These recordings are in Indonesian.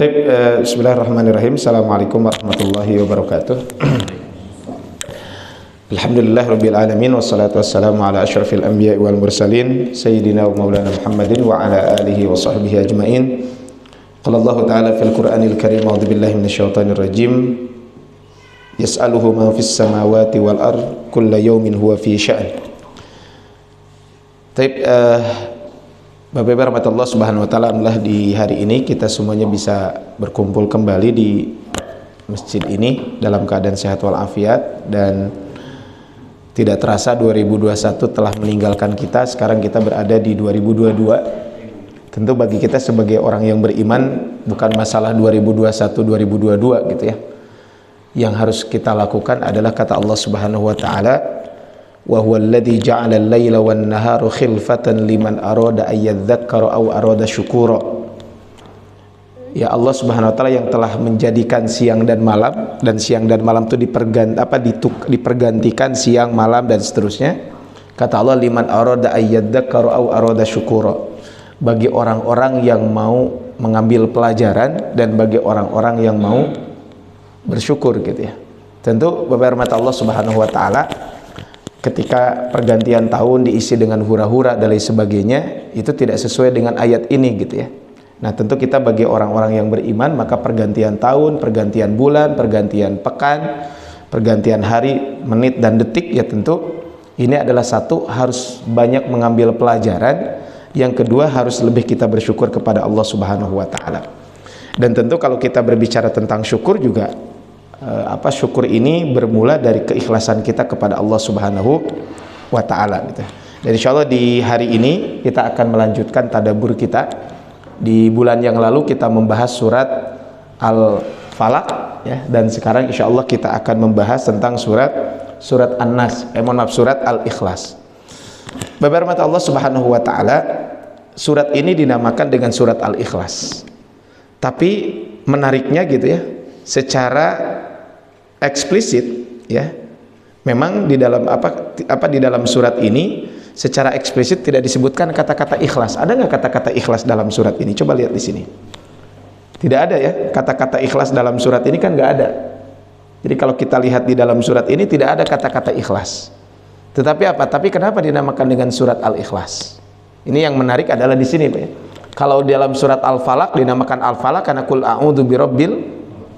Bismillahirrahmanirrahim. Assalamualaikum warahmatullahi wabarakatuh. Alhamdulillah rabbil alamin, wassalatu wassalamu ala asyrafil anbiya'i wal mursalin sayyidina wa maulana Muhammadin wa ala alihi wa sahbihi ajmain. Qala Allah ta'ala fil Qur'anil Karim, a'udzu billahi minasyaitonir rajim. Yas'aluhu ma fis samawati wal ard, kullu yawmin huwa fi sya'an. Bapak Ibu rahmatullah subhanahu wa ta'ala, alhamdulillah di hari ini kita semuanya bisa berkumpul kembali di masjid ini dalam keadaan sehat walafiat, dan tidak terasa 2021 telah meninggalkan kita. Sekarang kita berada di 2022. Tentu bagi kita sebagai orang yang beriman bukan masalah 2021-2022 gitu ya. Yang harus kita lakukan adalah kata Allah subhanahu wa ta'ala, wa huwa alladhi ja'ala al-laila wan nahara khilfatan liman arada ayyadzakkara aw arada syukura. Ya, Allah Subhanahu wa taala yang telah menjadikan siang dan malam, dan siang dan malam itu dipergantikan siang, malam dan seterusnya. Kata Allah, liman arada ayyadzakkara aw arada syukura. Bagi orang-orang yang mau mengambil pelajaran dan bagi orang-orang yang mau bersyukur gitu ya. Tentu Bapak rahmat Allah Subhanahu wa taala, ketika pergantian tahun diisi dengan hura-hura dan lain sebagainya, itu tidak sesuai dengan ayat ini gitu ya. Nah, tentu kita bagi orang-orang yang beriman, maka pergantian tahun, pergantian bulan, pergantian pekan, pergantian hari, menit dan detik, ya tentu ini adalah satu, harus banyak mengambil pelajaran. Yang kedua, harus lebih kita bersyukur kepada Allah Subhanahu wa taala. Dan tentu kalau kita berbicara tentang syukur juga, syukur ini bermula dari keikhlasan kita kepada Allah Subhanahu wa taala gitu. Dan insyaallah di hari ini kita akan melanjutkan tadabbur kita. Di bulan yang lalu kita membahas surat Al-Falaq ya, dan sekarang insyaallah kita akan membahas tentang surat An-Nas, surat Al-Ikhlas. Bapak rahmat Allah Subhanahu wa taala, surat ini dinamakan dengan surat Al-Ikhlas. Tapi menariknya gitu ya, secara eksplisit ya, memang di dalam di dalam surat ini secara eksplisit tidak disebutkan kata-kata ikhlas. Ada nggak kata-kata ikhlas dalam surat ini? Coba lihat di sini. Tidak ada ya, kata-kata ikhlas dalam surat ini kan nggak ada. Jadi kalau kita lihat di dalam surat ini tidak ada kata-kata ikhlas. Tetapi apa? Tapi kenapa dinamakan dengan surat Al-Ikhlas? Ini yang menarik adalah di sini, Pak ya. Kalau dalam surat Al-Falaq dinamakan Al-Falaq karena qul a'udzu birabbil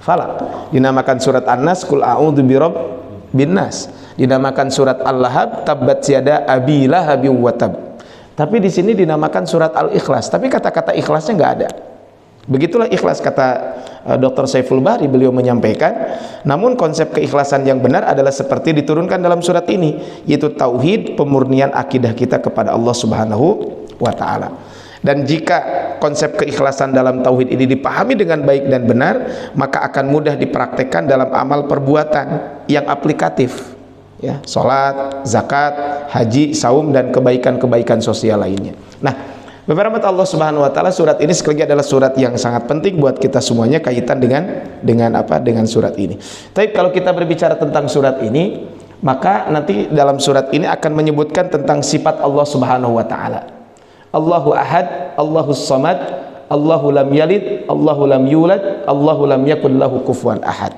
falaq. Dinamakan surat An-Nas qul a'udzu birabbin nas. Dinamakan surat Al-Lahab tabbat yada abi lahabin wa tab. Tapi di sini dinamakan surat Al-Ikhlas, tapi kata-kata ikhlasnya nggak ada. Begitulah ikhlas, kata Dr. Saiful Bahri, beliau menyampaikan. Namun konsep keikhlasan yang benar adalah seperti diturunkan dalam surat ini, yaitu tauhid, pemurnian akidah kita kepada Allah Subhanahu wa taala. Dan jika konsep keikhlasan dalam tauhid ini dipahami dengan baik dan benar, maka akan mudah dipraktekkan dalam amal perbuatan yang aplikatif ya, salat, zakat, haji, saum, dan kebaikan-kebaikan sosial lainnya. Nah, Bapak rahmat Allah Subhanahu wa taala, surat ini sekali lagi adalah surat yang sangat penting buat kita semuanya, kaitan dengan surat ini. Tapi kalau kita berbicara tentang surat ini, maka nanti dalam surat ini akan menyebutkan tentang sifat Allah Subhanahu wa taala. Allahu ahad, Allahus samad, Allahu lam yalid, Allahu lam yulad, Allahu lam yakun lahu kufuwan ahad.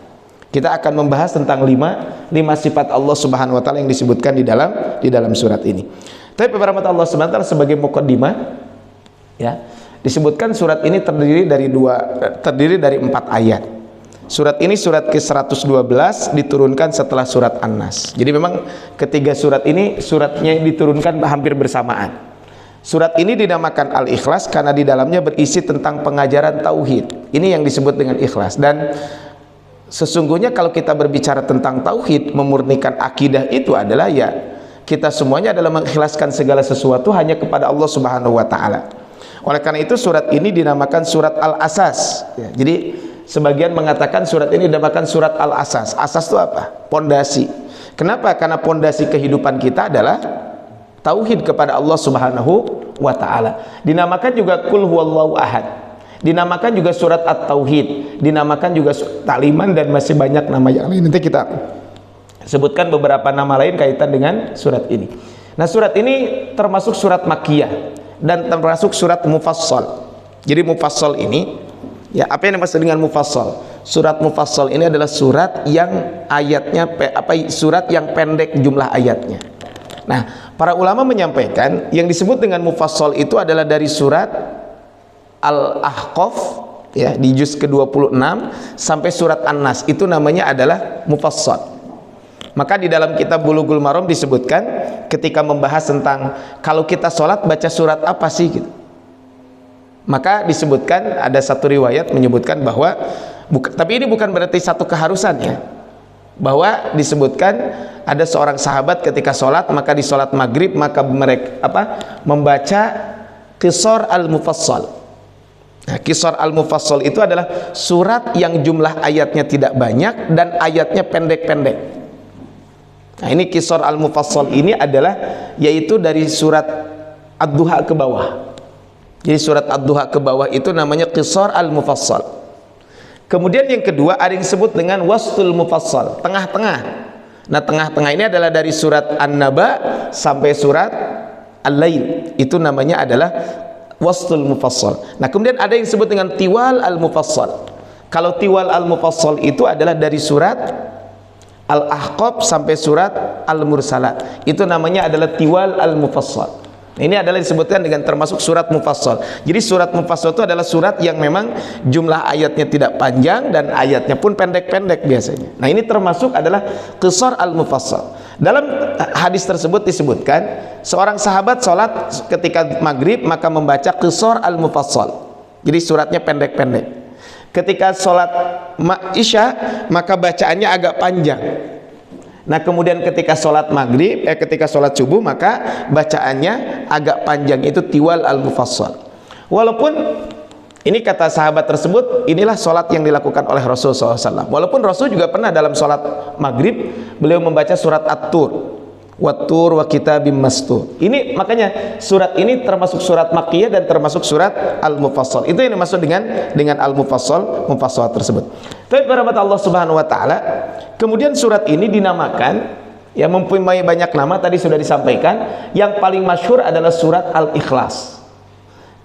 Kita akan membahas tentang lima sifat Allah Subhanahu wa taala yang disebutkan di dalam surat ini. Tapi Bapak rahmat Allah Subhanahu wa taala, sebagai muqaddimah ya, disebutkan surat ini terdiri dari 4 ayat. Surat ini surat ke-112 diturunkan setelah surat An-Nas. Jadi memang ketiga surat ini suratnya diturunkan hampir bersamaan. Surat ini dinamakan Al-Ikhlas karena di dalamnya berisi tentang pengajaran tauhid. Ini yang disebut dengan ikhlas. Dan sesungguhnya kalau kita berbicara tentang tauhid, memurnikan akidah, itu adalah ya, kita semuanya adalah mengikhlaskan segala sesuatu hanya kepada Allah Subhanahu wa taala. Oleh karena itu surat ini dinamakan surat Al-Asas ya. Jadi sebagian mengatakan surat ini dinamakan surat Al-Asas. Asas itu apa? Pondasi. Kenapa? Karena pondasi kehidupan kita adalah tauhid kepada Allah Subhanahu wa taala. Dinamakan juga Qul huwallahu ahad. Dinamakan juga surat At-Tauhid, dinamakan juga Ta'liman, dan masih banyak nama yang lain. Nanti kita sebutkan beberapa nama lain kaitan dengan surat ini. Nah, surat ini termasuk surat Makkiyah dan termasuk surat Mufassal. Jadi Mufassal ini Ya, apa yang dimaksud dengan mufassal? Surat mufassal ini adalah surat yang ayatnya surat yang pendek jumlah ayatnya. Nah, para ulama menyampaikan yang disebut dengan mufassal itu adalah dari surat Al-Ahqaf ya di juz ke-26 sampai surat An-Nas, itu namanya adalah mufassal. Maka di dalam kitab Bulughul Maram disebutkan ketika membahas tentang kalau kita sholat baca surat apa sih gitu. Maka disebutkan ada satu riwayat menyebutkan bahwa tapi ini bukan berarti satu keharusan ya, bahwa disebutkan ada seorang sahabat ketika sholat, maka di sholat maghrib maka mereka membaca Qisar al-Mufassal. Nah, Qisar al-Mufassal itu adalah surat yang jumlah ayatnya tidak banyak dan ayatnya pendek-pendek. Nah, ini Qisar al-Mufassal ini adalah yaitu dari surat Ad-Duha ke bawah. Jadi surat Ad-Duha ke bawah itu namanya Qisar al-Mufassal. Kemudian yang kedua ada yang disebut dengan Wastul Mufassal, tengah-tengah. Nah, tengah-tengah ini adalah dari surat An-Naba sampai surat Al-Lail. Itu namanya adalah Wastul Mufassal. Nah, kemudian ada yang disebut dengan Tiwal al-Mufassal. Kalau Tiwal al-Mufassal itu adalah dari surat Al-Ahqaf sampai surat Al-Mursalat. Itu namanya adalah Tiwal al-Mufassal. Ini adalah disebutkan dengan termasuk surat mufassal. Jadi surat mufassal itu adalah surat yang memang jumlah ayatnya tidak panjang dan ayatnya pun pendek-pendek biasanya. Nah, ini termasuk adalah Qisar al-Mufassal. Dalam hadis tersebut disebutkan seorang sahabat sholat ketika maghrib maka membaca Qisar al-Mufassal. Jadi suratnya pendek-pendek. Ketika sholat isya maka bacaannya agak panjang. Nah, kemudian ketika sholat maghrib, ketika sholat subuh maka bacaannya agak panjang, itu Tiwal al-Mufassal. Walaupun ini kata sahabat tersebut, inilah sholat yang dilakukan oleh Rasul SAW. Walaupun Rasul juga pernah dalam sholat maghrib beliau membaca surat At-Tur, Wat-Tur wa kitabim mastur. Ini makanya surat ini termasuk surat Makkiyah dan termasuk surat Al-Mufassal. Itu yang dimaksud dengan Al-Mufassal, mufassal tersebut. Tapi rahmat Allah Subhanahu wa taala, kemudian surat ini dinamakan yang mempunyai banyak nama, tadi sudah disampaikan. Yang paling masyhur adalah surat Al-Ikhlas.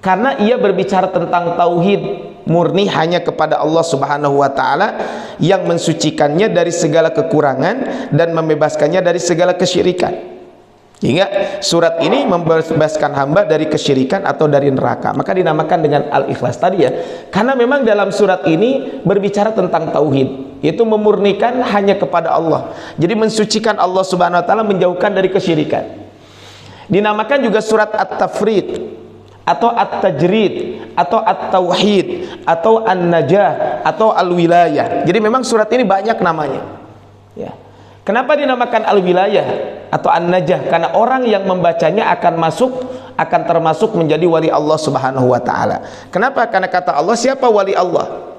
Karena ia berbicara tentang tauhid murni hanya kepada Allah Subhanahu wa taala yang mensucikannya dari segala kekurangan dan membebaskannya dari segala kesyirikan. Hingga surat ini membebaskan hamba dari kesyirikan atau dari neraka. Maka dinamakan dengan Al-Ikhlas tadi ya. Karena memang dalam surat ini berbicara tentang tauhid, yaitu memurnikan hanya kepada Allah. Jadi mensucikan Allah Subhanahu wa taala, menjauhkan dari kesyirikan. Dinamakan juga surat At-Tafrid atau At-Tajrid atau At-Tauhid atau An-Najah atau Al-Wilayah. Jadi memang surat ini banyak namanya ya. Kenapa dinamakan Al-Wilayah atau An-Najah? Karena orang yang membacanya akan termasuk menjadi wali Allah Subhanahu wa taala. Kenapa? Karena kata Allah, siapa wali Allah?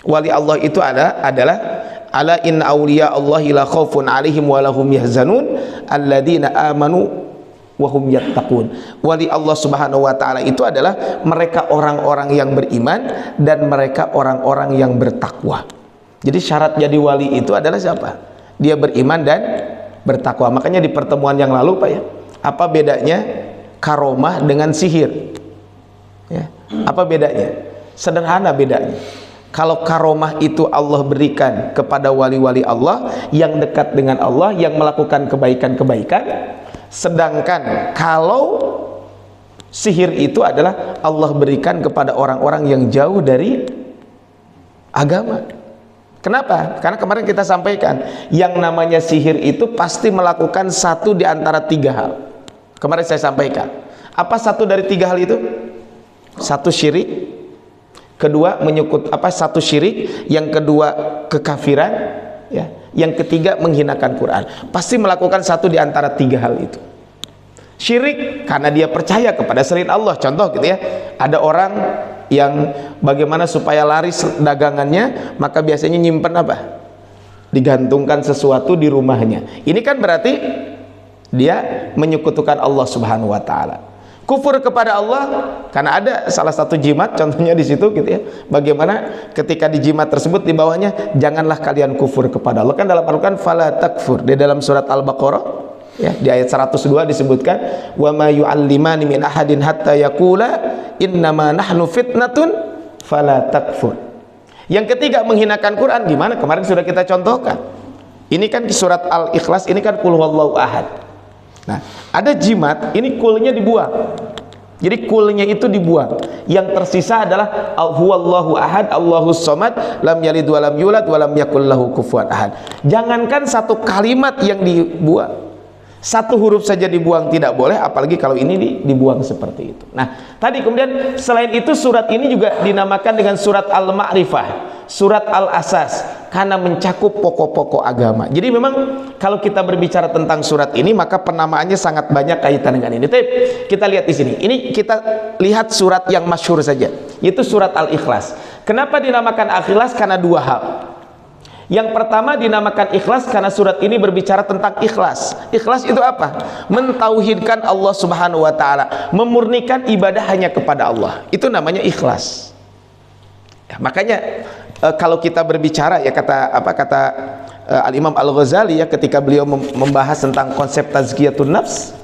Wali Allah itu adalah ala inna awliya Allahi la khaufun alaihim wa lahum yahzanun alladzina amanu wahum yattaqun. Wali Allah Subhanahu wa taala itu adalah mereka orang-orang yang beriman dan mereka orang-orang yang bertakwa. Jadi syarat jadi wali itu adalah siapa? Dia beriman dan bertakwa. Makanya di pertemuan yang lalu Pak ya, apa bedanya karomah dengan sihir? Ya, apa bedanya? Sederhana bedanya. Kalau karomah itu Allah berikan kepada wali-wali Allah yang dekat dengan Allah, yang melakukan kebaikan-kebaikan. Sedangkan kalau sihir itu adalah Allah berikan kepada orang-orang yang jauh dari agama. Kenapa? Karena kemarin kita sampaikan yang namanya sihir itu pasti melakukan satu di antara tiga hal. Kemarin saya sampaikan. Apa satu dari tiga hal itu? Satu syirik, kedua satu syirik, yang kedua kekafiran, ya. Yang ketiga menghinakan Quran. Pasti melakukan satu di antara tiga hal itu. Syirik karena dia percaya kepada selain Allah. Contoh gitu ya, ada orang yang bagaimana supaya laris dagangannya, maka biasanya nyimpen apa? Digantungkan sesuatu di rumahnya. Ini kan berarti dia menyekutukan Allah Subhanahu wa taala. Kufur kepada Allah karena ada salah satu jimat, contohnya di situ gitu ya. Bagaimana ketika di jimat tersebut di bawahnya, janganlah kalian kufur kepada Allah. Kan dalam Al-Qur'an fala takfur. Di dalam surat Al-Baqarah ya, di ayat 102 disebutkan wa ma yu'allimani min ahadin hatta yaqula innama nahnu fitnatun fala takfur. Yang ketiga, menghinakan Quran. Gimana? Kemarin sudah kita contohkan. Ini kan di surat Al-Ikhlas, ini kan Qul huwallahu ahad. Nah, ada jimat, ini kulnya dibuang. Jadi kulnya itu dibuang. Yang tersisa adalah huwallahu ahad, Allahus somad, lam yalid wa lam yulad wa lam yakul lahu kufuwan ahad. Jangankan satu kalimat yang dibuang, satu huruf saja dibuang tidak boleh, apalagi kalau ini dibuang seperti itu. Nah, tadi kemudian selain itu surat ini juga dinamakan dengan surat Al-Ma'rifah, surat Al-Asas, karena mencakup pokok-pokok agama. Jadi memang kalau kita berbicara tentang surat ini, maka penamaannya sangat banyak kaitan dengan ini. Tapi kita lihat di sini. Ini kita lihat surat yang masyhur saja, yaitu surat Al-Ikhlas. Kenapa dinamakan Al-Ikhlas? Karena dua hal. Yang pertama, dinamakan ikhlas karena surat ini berbicara tentang ikhlas. Ikhlas itu apa? Mentauhidkan Allah Subhanahu wa taala, memurnikan ibadah hanya kepada Allah. Itu namanya ikhlas. Ya, makanya kalau kita berbicara, ya kata Al-Imam Al-Ghazali, ya ketika beliau membahas tentang konsep tazkiyatun nafs,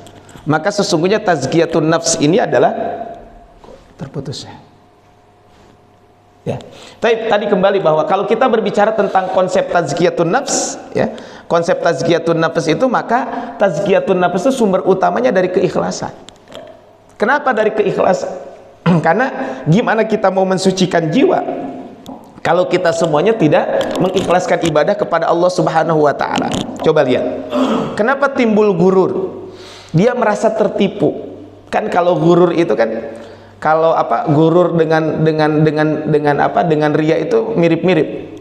maka sesungguhnya tazkiyatun nafs ini adalah terputus ya. Tadi kembali bahwa kalau kita berbicara tentang konsep tazkiyatun nafs, ya, konsep tazkiyatun nafs itu, maka tazkiyatun nafs itu sumber utamanya dari keikhlasan. Kenapa dari keikhlasan? Karena gimana kita mau mensucikan jiwa kalau kita semuanya tidak mengikhlaskan ibadah kepada Allah Subhanahu wa taala? Coba lihat. Kenapa timbul gurur? Dia merasa tertipu. Kan kalau gurur itu kan, kalau gurur dengan ria itu mirip-mirip,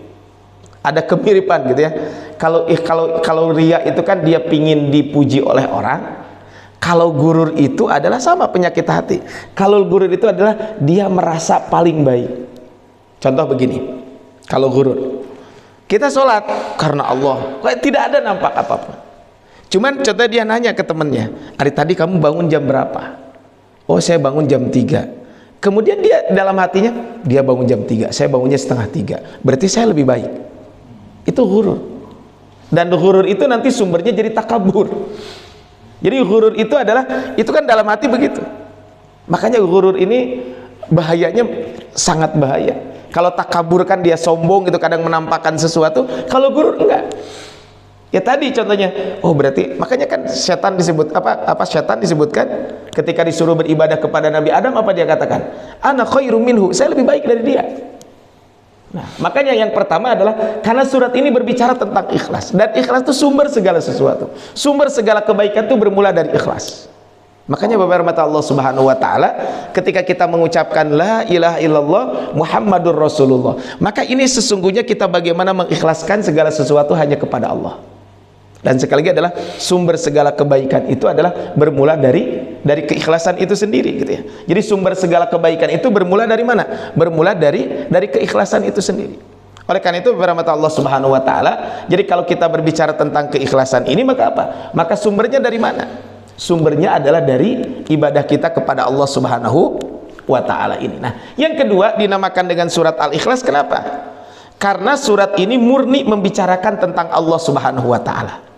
ada kemiripan gitu ya. Kalau ria itu kan dia pingin dipuji oleh orang. Kalau gurur itu adalah sama penyakit hati. Kalau gurur itu adalah dia merasa paling baik. Contoh begini, kalau gurur, kita sholat karena Allah, kok tidak ada nampak apapun. Cuman contoh dia nanya ke temennya, hari tadi kamu bangun jam berapa? Oh, saya bangun jam 3. Kemudian dia dalam hatinya, dia bangun jam 3, saya bangunnya setengah 3, berarti saya lebih baik. Itu gurur. Dan gurur itu nanti sumbernya jadi takabur. Jadi gurur itu adalah, itu kan dalam hati begitu. Makanya gurur ini bahayanya sangat bahaya. Kalau takabur kan dia sombong, itu kadang menampakkan sesuatu. Kalau gurur enggak. Ya tadi contohnya, oh berarti makanya kan setan disebut setan disebutkan ketika disuruh beribadah kepada Nabi Adam, apa dia katakan? Ana khairum minhu, saya lebih baik dari dia. Nah, makanya yang pertama adalah karena surat ini berbicara tentang ikhlas, dan ikhlas itu sumber segala sesuatu. Sumber segala kebaikan itu bermula dari ikhlas. Makanya beberapa Allah Subhanahu wa taala ketika kita mengucapkan la ilaha illallah Muhammadur Rasulullah, maka ini sesungguhnya kita bagaimana mengikhlaskan segala sesuatu hanya kepada Allah. Dan sekali lagi adalah sumber segala kebaikan itu adalah bermula dari keikhlasan itu sendiri gitu ya. Jadi sumber segala kebaikan itu bermula dari mana? Bermula dari keikhlasan itu sendiri. Oleh karena itu beberapa Allah Subhanahu wa taala, jadi kalau kita berbicara tentang keikhlasan ini, maka apa? Maka sumbernya dari mana? Sumbernya adalah dari ibadah kita kepada Allah Subhanahu wa taala ini. Nah, yang kedua dinamakan dengan surat Al-Ikhlas. Kenapa? Karena surat ini murni membicarakan tentang Allah Subhanahu wa taala.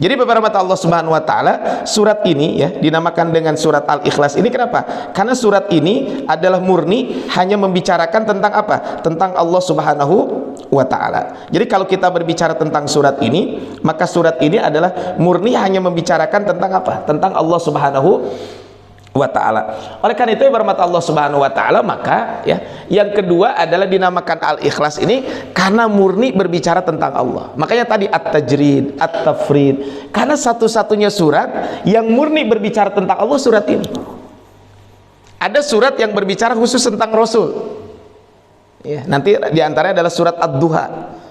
Jadi beberapa Allah Subhanahu wa taala, surat ini ya dinamakan dengan surat Al-Ikhlas ini. Kenapa? Karena surat ini adalah murni hanya membicarakan tentang apa? Tentang Allah Subhanahu wa taala. Jadi kalau kita berbicara tentang surat ini, maka surat ini adalah murni hanya membicarakan tentang apa? Tentang Allah Subhanahu wa ta'ala. Oleh karena itu bermat Allah Subhanahu wa ta'ala, maka ya yang kedua adalah dinamakan Al-Ikhlas ini karena murni berbicara tentang Allah. Makanya tadi At-Tajrid, At-Tafrid, karena satu-satunya surat yang murni berbicara tentang Allah surat ini. Ada surat yang berbicara khusus tentang Rasul ya, nanti diantaranya adalah surat Ad-Duha.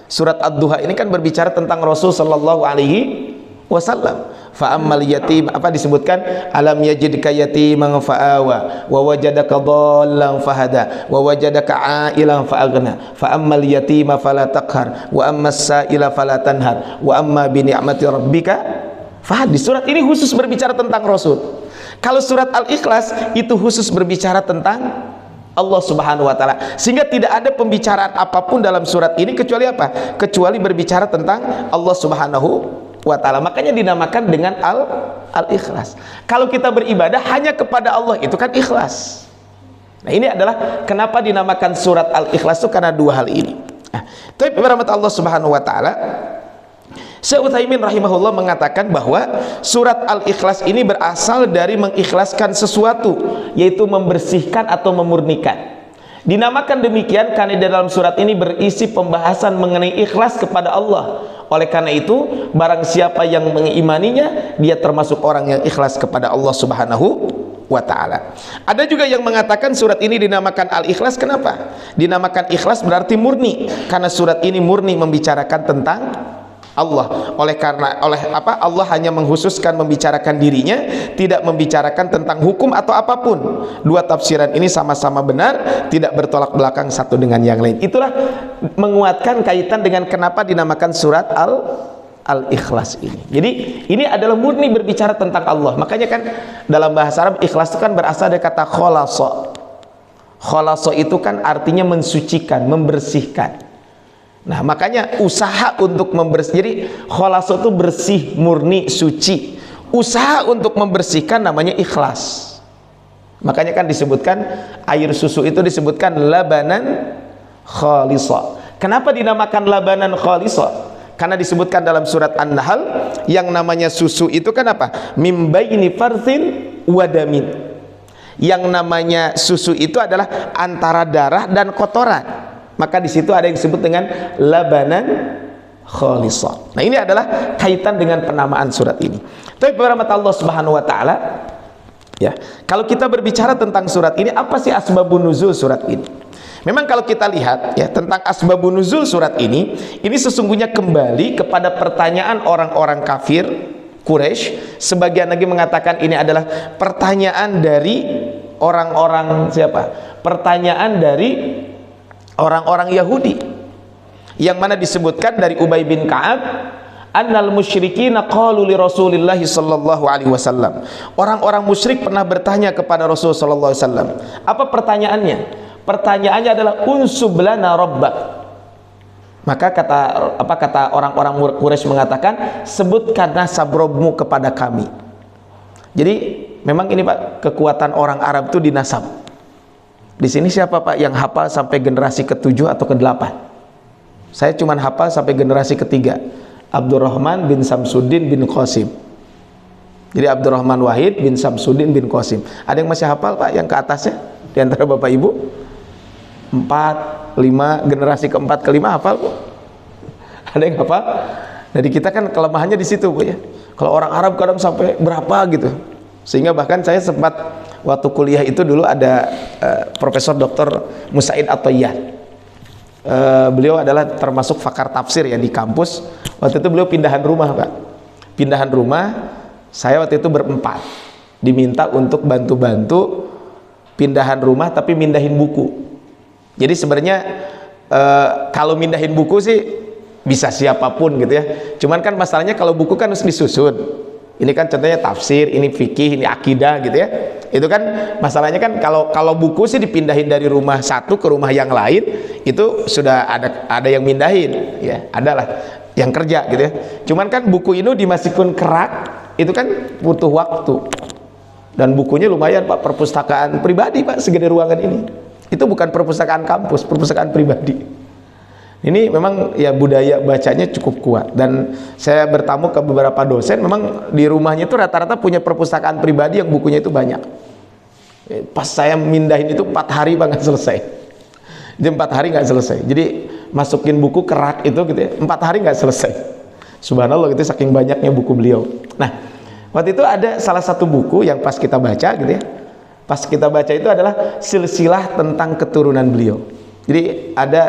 Surat Ad-Duha ini kan berbicara tentang Rasul sallallahu alaihi wasallam. Fa ammal yatim, apa disebutkan? Alam yajidka yatiman fa'awa wa wajadaka dhallan fahada wa wajadaka ailan fa'aghna fa ammal yatima fala taqhar wa ammas sa'ila fala tanhar wa amma bi ni'mati rabbika fahadis. Surat ini khusus berbicara tentang Rasul. Kalau surat Al-Ikhlas itu khusus berbicara tentang Allah Subhanahu wa taala. Sehingga tidak ada pembicaraan apapun dalam surat ini kecuali apa? Kecuali berbicara tentang Allah Subhanahu wa ta'ala. Makanya dinamakan dengan Al-Ikhlas. Kalau kita beribadah hanya kepada Allah, itu kan ikhlas. Nah, ini adalah kenapa dinamakan surat Al-Ikhlas itu, karena dua hal ini. Nah, tapi rahmat Allah Subhanahu wa taala, Syekh Utsaimin rahimahullah mengatakan bahwa surat Al-Ikhlas ini berasal dari mengikhlaskan sesuatu, yaitu membersihkan atau memurnikan. Dinamakan demikian karena di dalam surat ini berisi pembahasan mengenai ikhlas kepada Allah. Oleh karena itu, barang siapa yang mengimaninya, dia termasuk orang yang ikhlas kepada Allah Subhanahu wa ta'ala. Ada juga yang mengatakan surat ini dinamakan Al-Ikhlas. Kenapa? Dinamakan ikhlas berarti murni, karena surat ini murni membicarakan tentang Allah. Oleh apa? Allah hanya menghususkan membicarakan dirinya, tidak membicarakan tentang hukum atau apapun. Dua tafsiran ini sama-sama benar, tidak bertolak belakang satu dengan yang lain. Itulah menguatkan kaitan dengan kenapa dinamakan surat Al-Ikhlas ini. Jadi ini adalah murni berbicara tentang Allah. Makanya kan dalam bahasa Arab ikhlas itu kan berasal dari kata kholasa. Kholasa itu kan artinya mensucikan, membersihkan. Nah, makanya usaha untuk membersih. Jadi kholasa itu bersih, murni, suci. Usaha untuk membersihkan namanya ikhlas. Makanya kan disebutkan air susu itu disebutkan labanan khalisa. Kenapa dinamakan labanan khalisa? Karena disebutkan dalam surat An-Nahl yang namanya susu itu kan apa? Mim baini farthin wadamin. Yang namanya susu itu adalah antara darah dan kotoran. Maka di situ ada yang disebut dengan labanan khalisa. Nah, ini adalah kaitan dengan penamaan surat ini. Tapi rahmat Allah Subhanahu wa taala, ya, kalau kita berbicara tentang surat ini, apa sih asbabun nuzul surat ini? Memang kalau kita lihat ya tentang asbabun nuzul surat ini sesungguhnya kembali kepada pertanyaan orang-orang kafir Quraisy. Sebagian lagi mengatakan ini adalah pertanyaan dari orang-orang siapa? Pertanyaan dari orang-orang Yahudi, yang mana disebutkan dari Ubay bin Ka'ab, annal musyrikina qalu li Rasulillah sallallahu alaihi wasallam. Orang-orang musyrik pernah bertanya kepada Rasul sallallahu alaihi wasallam. Apa pertanyaannya? Pertanyaannya adalah unsub lana rabbak. Maka kata orang-orang Quraisy mengatakan, sebutkan nasab Rabbmu kepada kami. Jadi memang ini Pak, kekuatan orang Arab itu di nasab. Di sini siapa Pak yang hafal sampai generasi ke-7 atau ke-8? Saya cuma hafal sampai generasi ke-3. Abdurrahman bin Samsuddin bin Qasim. Jadi Abdurrahman Wahid bin Samsuddin bin Qasim. Ada yang masih hafal Pak yang ke atasnya? Di antara Bapak Ibu? 4, 5, generasi ke-4, ke-5 hafal Bu? Ada yang hafal? Jadi kita kan kelemahannya di situ Bu ya. Kalau orang Arab kadang sampai berapa gitu. Sehingga bahkan saya sempat waktu kuliah itu dulu ada Profesor Dr. Musaid At-Tayyar. Beliau adalah termasuk pakar tafsir ya di kampus. Waktu itu beliau pindahan rumah Pak. Pindahan rumah, saya waktu itu berempat diminta untuk bantu-bantu pindahan rumah, tapi mindahin buku. Jadi sebenarnya kalau mindahin buku sih bisa siapapun gitu ya. Cuman kan masalahnya kalau buku kan harus disusun. Ini kan contohnya tafsir, ini fikih, ini akidah gitu ya. Itu kan masalahnya kan kalau buku sih dipindahin dari rumah satu ke rumah yang lain, itu sudah ada yang mindahin ya, adalah yang kerja gitu ya. Cuman kan buku ini dimasukkan kerak, itu kan butuh waktu. Dan bukunya lumayan Pak, perpustakaan pribadi Pak, segede ruangan ini. Itu bukan perpustakaan kampus, perpustakaan pribadi. Ini memang ya budaya bacanya cukup kuat, dan saya bertamu ke beberapa dosen, memang di rumahnya itu rata-rata punya perpustakaan pribadi yang bukunya itu banyak. Pas saya mindahin itu 4 hari Pak nggak selesai. Jadi 4 hari nggak selesai. Jadi masukin buku kerak itu gitu ya, 4 hari nggak selesai. Subhanallah, itu saking banyaknya buku beliau. Nah, waktu itu ada salah satu buku yang pas kita baca gitu ya. Pas kita baca itu adalah silsilah tentang keturunan beliau. Jadi ada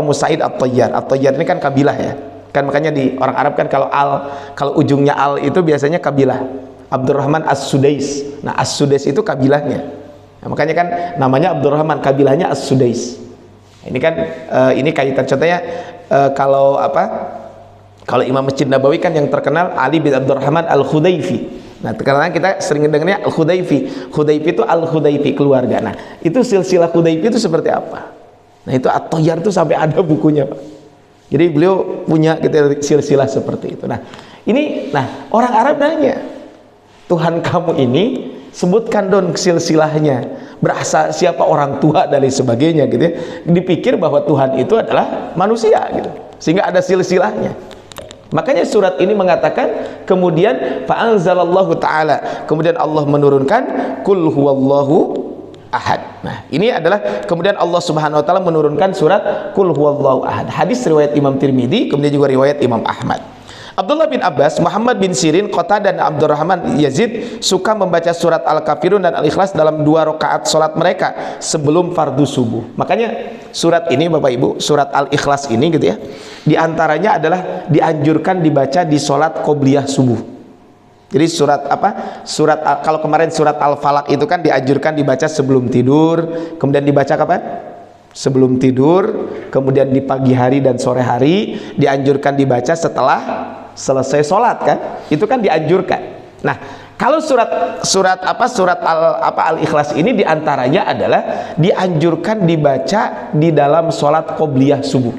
Musaid At-Tayyar. At-Tayyar ini kan kabilah ya. Kan makanya di orang Arab kan kalau ujungnya al itu biasanya kabilah. Abdurrahman As-Sudais. Nah, As-Sudais itu kabilahnya. Nah, makanya kan namanya Abdurrahman, kabilahnya As-Sudais. Ini kan ini kaitan contohnya kalau Imam Masjid Nabawi kan yang terkenal Ali bin Abdurrahman Al-Khudaifi. Nah, karena kita sering dengarnya Al-Khudaifi. Khudaifi itu Al-Khudaifi, keluarga. Nah, itu silsilah Khudaifi itu seperti apa? Nah, itu At-Tayyar itu sampai ada bukunya Pak. Jadi beliau punya gitu, silsilah seperti itu. Nah, orang Arab nanya, Tuhan kamu ini sebutkan dong silsilahnya, berasa siapa orang tua dan lain sebagainya gitu ya. Dipikir bahwa Tuhan itu adalah manusia gitu, sehingga ada silsilahnya. Makanya surat ini mengatakan, kemudian fa'anzalallahu ta'ala, kemudian Allah menurunkan kul huwallahu ahad. Nah, ini adalah kemudian Allah Subhanahu wa taala menurunkan surat kul huwallahu ahad. Hadis riwayat Imam Tirmidzi, kemudian juga riwayat Imam Ahmad. Abdullah bin Abbas, Muhammad bin Sirin, Qatadah dan Abdurrahman Yazid suka membaca surat Al-Kafirun dan Al-Ikhlas dalam 2 rakaat salat mereka sebelum fardu subuh. Makanya surat ini Bapak Ibu, surat Al-Ikhlas ini gitu ya, diantaranya adalah dianjurkan dibaca di salat qobliyah subuh. Jadi surat apa? Kalau kemarin surat Al-Falaq itu kan dianjurkan dibaca sebelum tidur, kemudian dibaca kapan? Sebelum tidur, kemudian di pagi hari dan sore hari, dianjurkan dibaca setelah selesai sholat kan, itu kan dianjurkan. Nah, kalau surat Al-Ikhlas ini diantaranya adalah dianjurkan dibaca di dalam sholat qobliyah subuh.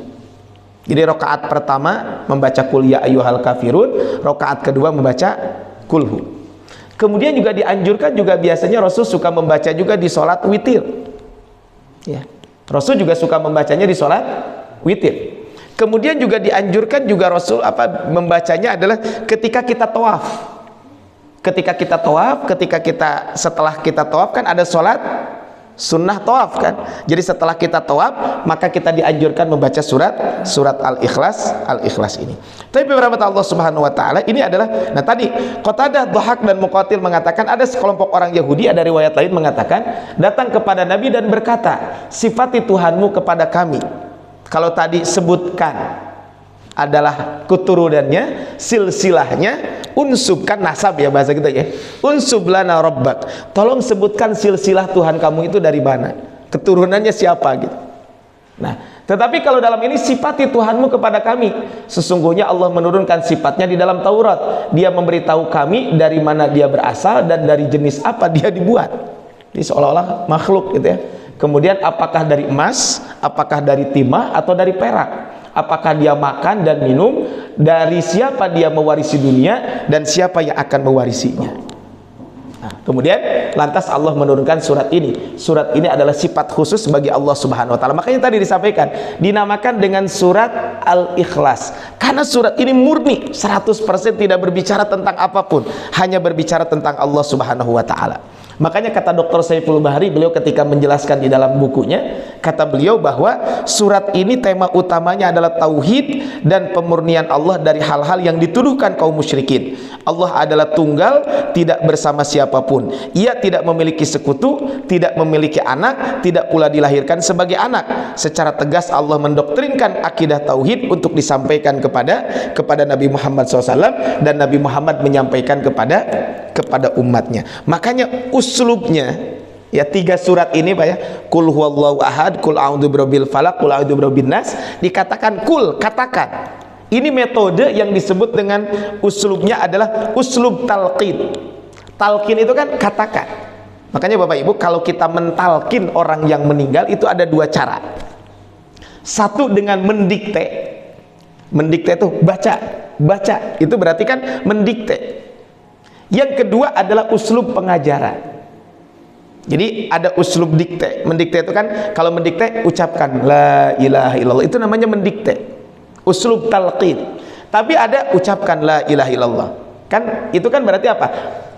Jadi rakaat pertama membaca qul ya ayyuhal kafirun, rakaat kedua membaca kulhu. Kemudian juga dianjurkan juga biasanya Rasul suka membaca juga di sholat witir. Ya, Rasul juga suka membacanya di sholat witir. Kemudian juga dianjurkan juga Rasul membacanya adalah ketika kita tawaf. Setelah kita tawaf kan ada sholat sunnah tawaf kan. Jadi setelah kita tawaf maka kita dianjurkan membaca surat Al-Ikhlas ini. Tapi beberapa Allah Subhanahu wa taala ini adalah, nah tadi Qatadah, Dhahak dan Muqatil mengatakan ada sekelompok orang Yahudi, ada riwayat lain mengatakan datang kepada Nabi dan berkata, sifati Tuhanmu kepada kami. Kalau tadi sebutkan adalah keturunannya, silsilahnya, unsubkan nasab ya bahasa kita ya. Unsub lana rabbak. Tolong sebutkan silsilah Tuhan kamu itu dari mana? Keturunannya siapa gitu. Nah, tetapi kalau dalam ini sifati Tuhanmu kepada kami. Sesungguhnya Allah menurunkan sifatnya di dalam Taurat. Dia memberitahu kami dari mana dia berasal dan dari jenis apa dia dibuat. Jadi seolah-olah makhluk gitu ya. Kemudian apakah dari emas, apakah dari timah atau dari perak? Apakah dia makan dan minum? Dari siapa dia mewarisi dunia dan siapa yang akan mewarisinya? Nah, kemudian lantas Allah menurunkan surat ini. Surat ini adalah sifat khusus bagi Allah Subhanahu wa taala. Makanya tadi disampaikan dinamakan dengan surat Al-Ikhlas. Karena surat ini murni 100% tidak berbicara tentang apapun, hanya berbicara tentang Allah Subhanahu wa taala. Makanya kata Dr. Saiful Bahri, beliau ketika menjelaskan di dalam bukunya, kata beliau bahwa surat ini tema utamanya adalah tauhid dan pemurnian Allah dari hal-hal yang dituduhkan kaum musyrikin. Allah adalah tunggal, tidak bersama siapapun. Ia tidak memiliki sekutu, tidak memiliki anak, tidak pula dilahirkan sebagai anak. Secara tegas Allah mendoktrinkan akidah tauhid untuk disampaikan kepada Nabi Muhammad SAW, dan Nabi Muhammad menyampaikan kepada umatnya. Makanya uslubnya ya 3 surat ini Pak ya, kul huwallahu ahad, kul a'udzu birabbil falaq, kul a'udzu birabbin nas, dikatakan kul, katakan. Ini metode yang disebut dengan uslubnya adalah uslub talqin. Talqin itu kan katakan. Makanya Bapak Ibu, kalau kita mentalkin orang yang meninggal itu ada 2 cara. Satu dengan mendikte. Mendikte itu baca, itu berarti kan mendikte. Yang kedua adalah uslub pengajaran. Jadi ada uslub dikte. Mendikte itu kan, kalau mendikte ucapkan la ilaha illallah, itu namanya mendikte. Uslub talqin. Tapi ada ucapkan la ilaha illallah. Kan itu kan berarti apa?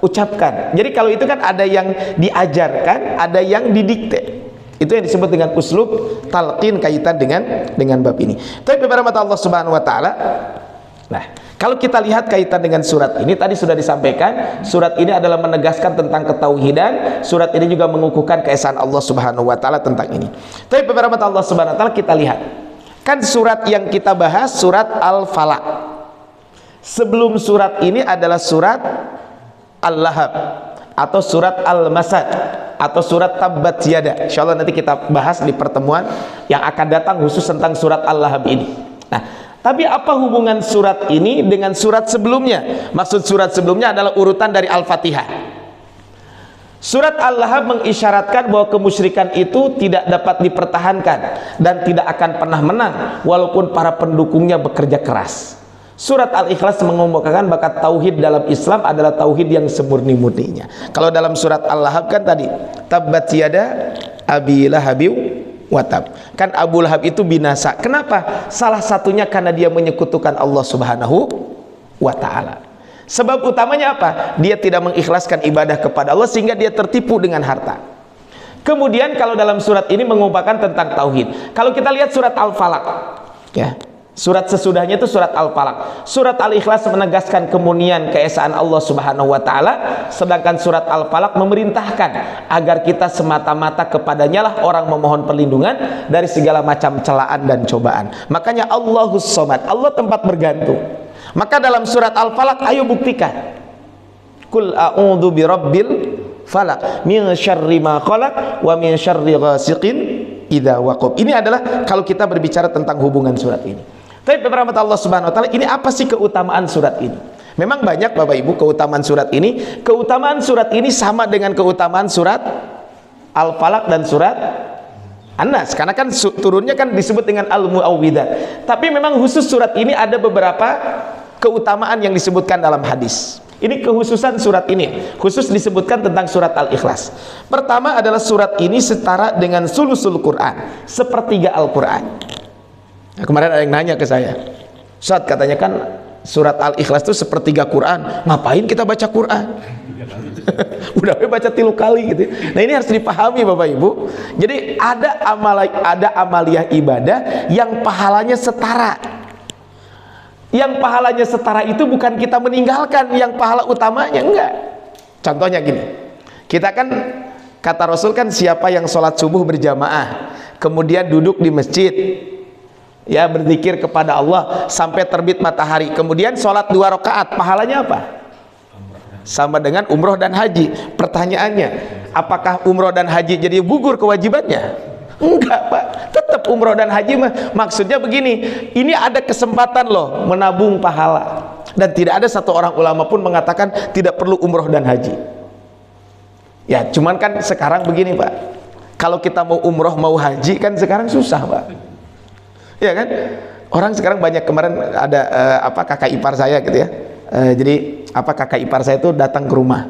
Ucapkan. Jadi kalau itu kan ada yang diajarkan, ada yang didikte. Itu yang disebut dengan uslub talqin kaitan dengan bab ini. Tapi beberapa Allah Subhanahu wa taala. Nah, kalau kita lihat kaitan dengan surat ini, tadi sudah disampaikan, surat ini adalah menegaskan tentang ketauhidan. Surat ini juga mengukuhkan keesaan Allah Subhanahu wa taala tentang ini. Tapi beberapa Allah Subhanahu wa taala kita lihat. Kan surat yang kita bahas surat Al-Falaq. Sebelum surat ini adalah surat Al-Lahab atau surat Al-Masad atau surat Tabbat Yada. Insyaallah nanti kita bahas di pertemuan yang akan datang khusus tentang surat Al-Lahab ini. Nah, tapi apa hubungan surat ini dengan surat sebelumnya? Maksud surat sebelumnya adalah urutan dari Al-Fatihah. Surat Al-Lahab mengisyaratkan bahwa kemusyrikan itu tidak dapat dipertahankan dan tidak akan pernah menang walaupun para pendukungnya bekerja keras. Surat Al-Ikhlas mengemukakan bakat tauhid dalam Islam adalah tauhid yang semurni-murninya. Kalau dalam surat Al-Lahab kan tadi, tabbat yada abi lahabiw watab. Kan Abu Lahab itu binasa. Kenapa? Salah satunya karena dia menyekutukan Allah Subhanahu wa taala. Sebab utamanya apa? Dia tidak mengikhlaskan ibadah kepada Allah sehingga dia tertipu dengan harta. Kemudian kalau dalam surat ini mengumpulkan tentang tauhid. Kalau kita lihat surat Al-Falaq, ya. Surat sesudahnya itu surat Al-Falaq. Surat Al-Ikhlas menegaskan kemurnian keesaan Allah Subhanahu wa taala, sedangkan surat Al-Falaq memerintahkan agar kita semata-mata kepadanya lah orang memohon perlindungan dari segala macam celaan dan cobaan. Makanya Allahus Somad, Allah tempat bergantung. Maka dalam surat Al-Falaq, ayo buktikan. Qul a'udzu birabbil falaq min syarri ma khalaq wa min syarri ghasiqin idza waqab. Ini adalah kalau kita berbicara tentang hubungan surat ini. Tapi beberapa Allah Subhanahu wa taala, ini apa sih keutamaan surat ini? Memang banyak Bapak Ibu keutamaan surat ini. Keutamaan surat ini sama dengan keutamaan surat Al-Falaq dan surat An-Nas, karena kan turunnya kan disebut dengan Al-Mu'awwidzat. Tapi memang khusus surat ini ada beberapa keutamaan yang disebutkan dalam hadis. Ini kekhususan surat ini, khusus disebutkan tentang surat Al-Ikhlas. Pertama adalah surat ini setara dengan sulusul Quran, sepertiga Al-Quran. Nah, kemarin ada yang nanya ke saya, Ustaz, katanya kan surat Al-Ikhlas itu sepertiga Quran, ngapain kita baca Quran? Udah baca 3 kali gitu. Nah, ini harus dipahami Bapak Ibu. Jadi ada amaliyah ibadah yang pahalanya setara. Yang pahalanya setara itu bukan kita meninggalkan yang pahala utamanya, enggak. Contohnya gini, kita kan kata Rasul kan, siapa yang sholat subuh berjamaah kemudian duduk di masjid, ya, berzikir kepada Allah sampai terbit matahari, kemudian sholat 2 rakaat, pahalanya apa? Sama dengan umroh dan haji. Pertanyaannya, apakah umroh dan haji jadi gugur kewajibannya? Enggak Pak, tetap umroh dan haji. Maksudnya begini, ini ada kesempatan loh menabung pahala, dan tidak ada satu orang ulama pun mengatakan tidak perlu umroh dan haji. Ya, cuman kan sekarang begini Pak, kalau kita mau umroh mau haji kan sekarang susah Pak, ya kan? Orang sekarang banyak, kemarin ada kakak ipar saya gitu ya, jadi kakak ipar saya itu datang ke rumah,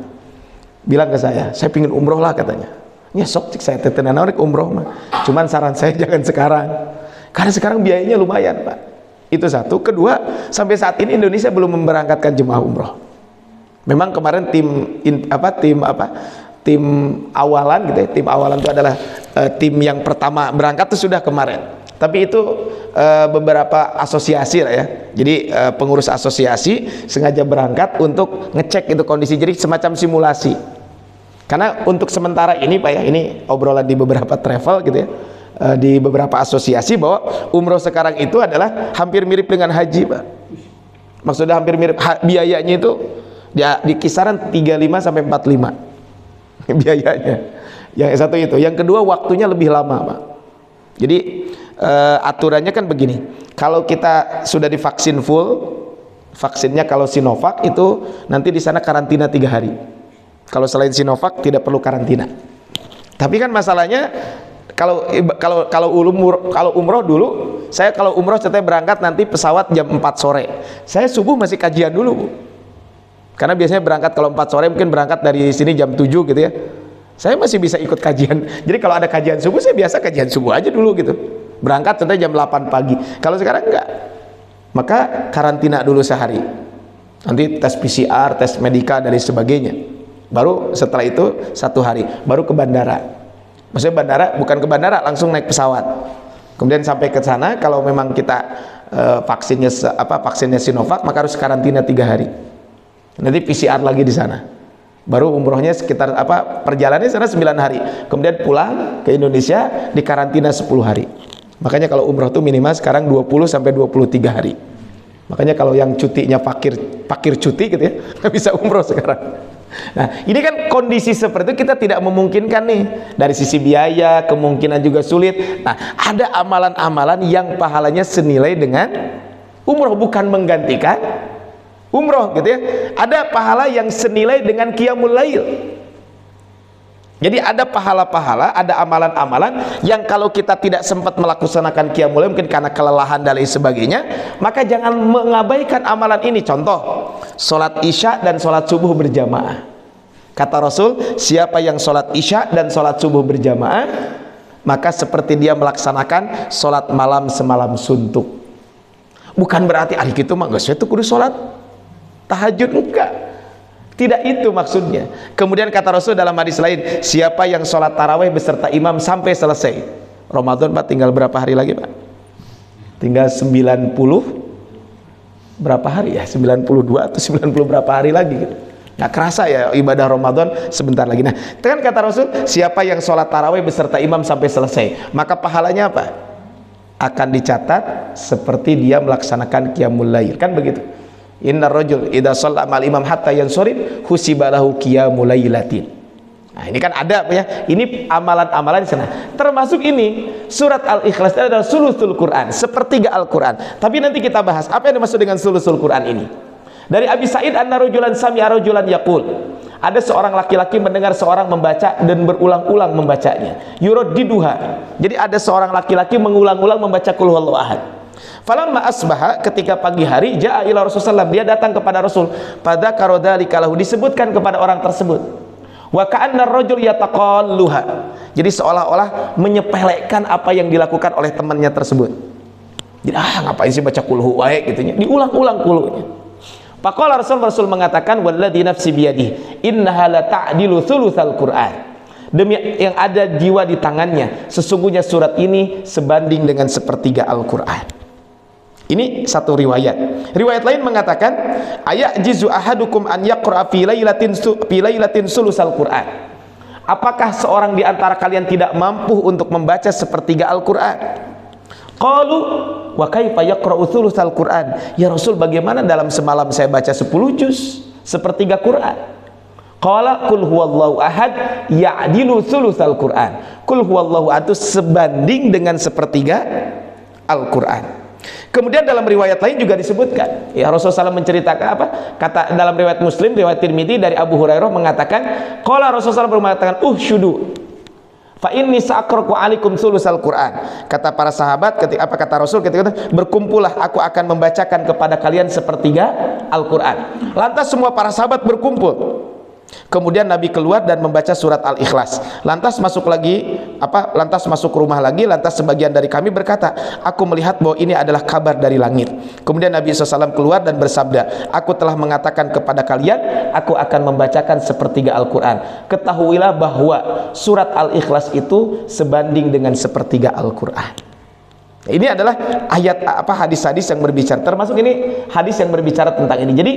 bilang ke saya pingin umroh lah katanya. Ya sok cik saya tetenan narik umroh mah, cuman saran saya jangan sekarang, karena sekarang biayanya lumayan Pak. Itu satu. Kedua, sampai saat ini Indonesia belum memberangkatkan jemaah umroh. Memang kemarin tim awalan gitu ya, tim awalan itu adalah tim yang pertama berangkat itu sudah kemarin. Tapi itu beberapa asosiasi lah ya. Jadi pengurus asosiasi sengaja berangkat untuk ngecek itu kondisi, jadi semacam simulasi. Karena untuk sementara ini Pak ya, ini obrolan di beberapa travel gitu ya, di beberapa asosiasi, bahwa umroh sekarang itu adalah hampir mirip dengan haji Pak. Maksudnya hampir mirip, biayanya itu di kisaran 35 sampai 45 biayanya. Yang satu itu, yang kedua waktunya lebih lama Pak. Jadi aturannya kan begini, kalau kita sudah divaksin full, vaksinnya kalau Sinovac itu nanti di sana karantina 3 hari. Kalau selain Sinovac tidak perlu karantina. Tapi kan masalahnya kalau umroh dulu, saya kalau umroh ceritanya berangkat nanti pesawat jam 4 sore. Saya subuh masih kajian dulu Bu. Karena biasanya berangkat kalau 4 sore mungkin berangkat dari sini jam 7 gitu ya. Saya masih bisa ikut kajian. Jadi kalau ada kajian subuh, saya biasa kajian subuh aja dulu gitu. Berangkat ceritanya jam 8 pagi. Kalau sekarang enggak, maka karantina dulu sehari. Nanti tes PCR, tes medika dan sebagainya. Baru setelah itu 1 hari, baru ke bandara. Maksudnya bandara, bukan ke bandara, langsung naik pesawat. Kemudian sampai ke sana, kalau memang kita vaksinnya Sinovac, maka harus karantina 3 hari. Nanti PCR lagi di sana. Baru umrohnya sekitar perjalanannya sana 9 hari. Kemudian pulang ke Indonesia di karantina 10 hari. Makanya kalau umroh itu minimal sekarang 20 sampai 23 hari. Makanya kalau yang cutinya fakir cuti gitu ya, nggak bisa umroh sekarang. Nah, ini kan kondisi seperti itu kita tidak memungkinkan nih. Dari sisi biaya, kemungkinan juga sulit. Nah, ada amalan-amalan yang pahalanya senilai dengan umroh, bukan menggantikan umroh gitu ya. Ada pahala yang senilai dengan qiyamul lail. Jadi ada pahala-pahala, ada amalan-amalan yang kalau kita tidak sempat melaksanakan qiyamul lail mungkin karena kelelahan dan lain sebagainya, maka jangan mengabaikan amalan ini. Contoh, sholat isya dan sholat subuh berjamaah. Kata Rasul, siapa yang sholat isya dan sholat subuh berjamaah, maka seperti dia melaksanakan sholat malam semalam suntuk. Bukan berarti hari itu mah geus itu kudu sholat tahajud, enggak. Tidak itu maksudnya. Kemudian kata Rasul dalam hadis lain, siapa yang sholat tarawih beserta imam sampai selesai. Ramadan Pak tinggal berapa hari lagi Pak? Tinggal 90 berapa hari ya? 92 atau 90 berapa hari lagi gitu. Nggak kerasa ya ibadah Ramadan sebentar lagi. Nah, itu kan kata Rasul, siapa yang sholat tarawih beserta imam sampai selesai, maka pahalanya apa? Akan dicatat seperti dia melaksanakan qiyamul lail, kan begitu. Inna rajul idza shalla ma'al imam hatta yansharif husiba lahu qiyamul lailatin. Nah, ini kan ada ya. Ini amalan-amalan di sana. Termasuk ini surat Al-Ikhlas adalah sulusul Quran, sepertiga Al-Quran. Tapi nanti kita bahas apa yang dimaksud dengan sulusul Quran ini. Dari Abi Sa'id anna rajulan sami'a rajulan yaqul. Ada seorang laki-laki mendengar seorang membaca dan berulang-ulang membacanya. Yuraddiduha. Jadi ada seorang laki-laki mengulang-ulang membaca qul huwallahu ahad. Falamma asbaha, ketika pagi hari, ja'a ila Rasulullah, dia datang kepada Rasul. Pada karodalika lahu, disebutkan kepada orang tersebut. Wa ka'anna ar-rajul yataqalluha. Jadi seolah-olah menyepelekan apa yang dilakukan oleh temannya tersebut. Jadi ngapain sih baca qul hu wae gitu nya. Diulang-ulang qulunya. Faqala Rasul mengatakan walladzi nafsi biyadihi innaha la ta'dilu thulutsal Qur'an. Demi yang ada jiwa di tangannya, sesungguhnya surat ini sebanding dengan sepertiga Al-Quran. Ini satu riwayat. Riwayat lain mengatakan ayajizu ahadukum an yaqra fi lailatin sulusal Quran. Apakah seorang di antara kalian tidak mampu untuk membaca sepertiga Al-Quran? Qalu wa kaifa yaqra'u sulusal Quran? Ya Rasul, bagaimana dalam semalam saya baca 10 juz, sepertiga Quran? Qala qul huwallahu ahad ya'dilu sulusal Quran. Qul huwallahu ahad itu sebanding dengan sepertiga Al-Quran. Kemudian dalam riwayat lain juga disebutkan, ya Rasulullah SAW menceritakan apa? Kata dalam riwayat Muslim, riwayat Tirmidzi dari Abu Hurairah mengatakan, qala Rasulullah SAW mengatakan, syudu fa inni sa'aqra'u alaikum sulusal Quran. Kata para sahabat ketika apa kata Rasul ketika itu, berkumpullah aku akan membacakan kepada kalian sepertiga Al-Quran. Lantas semua para sahabat berkumpul. Kemudian Nabi keluar dan membaca surat Al-Ikhlas. Lantas masuk rumah lagi. Lantas sebagian dari kami berkata, aku melihat bahwa ini adalah kabar dari langit. Kemudian Nabi SAW keluar dan bersabda, aku telah mengatakan kepada kalian, aku akan membacakan sepertiga Al-Quran. Ketahuilah bahwa surat Al-Ikhlas itu sebanding dengan sepertiga Al-Quran. Ini adalah ayat hadis-hadis yang berbicara, termasuk ini hadis yang berbicara tentang ini. Jadi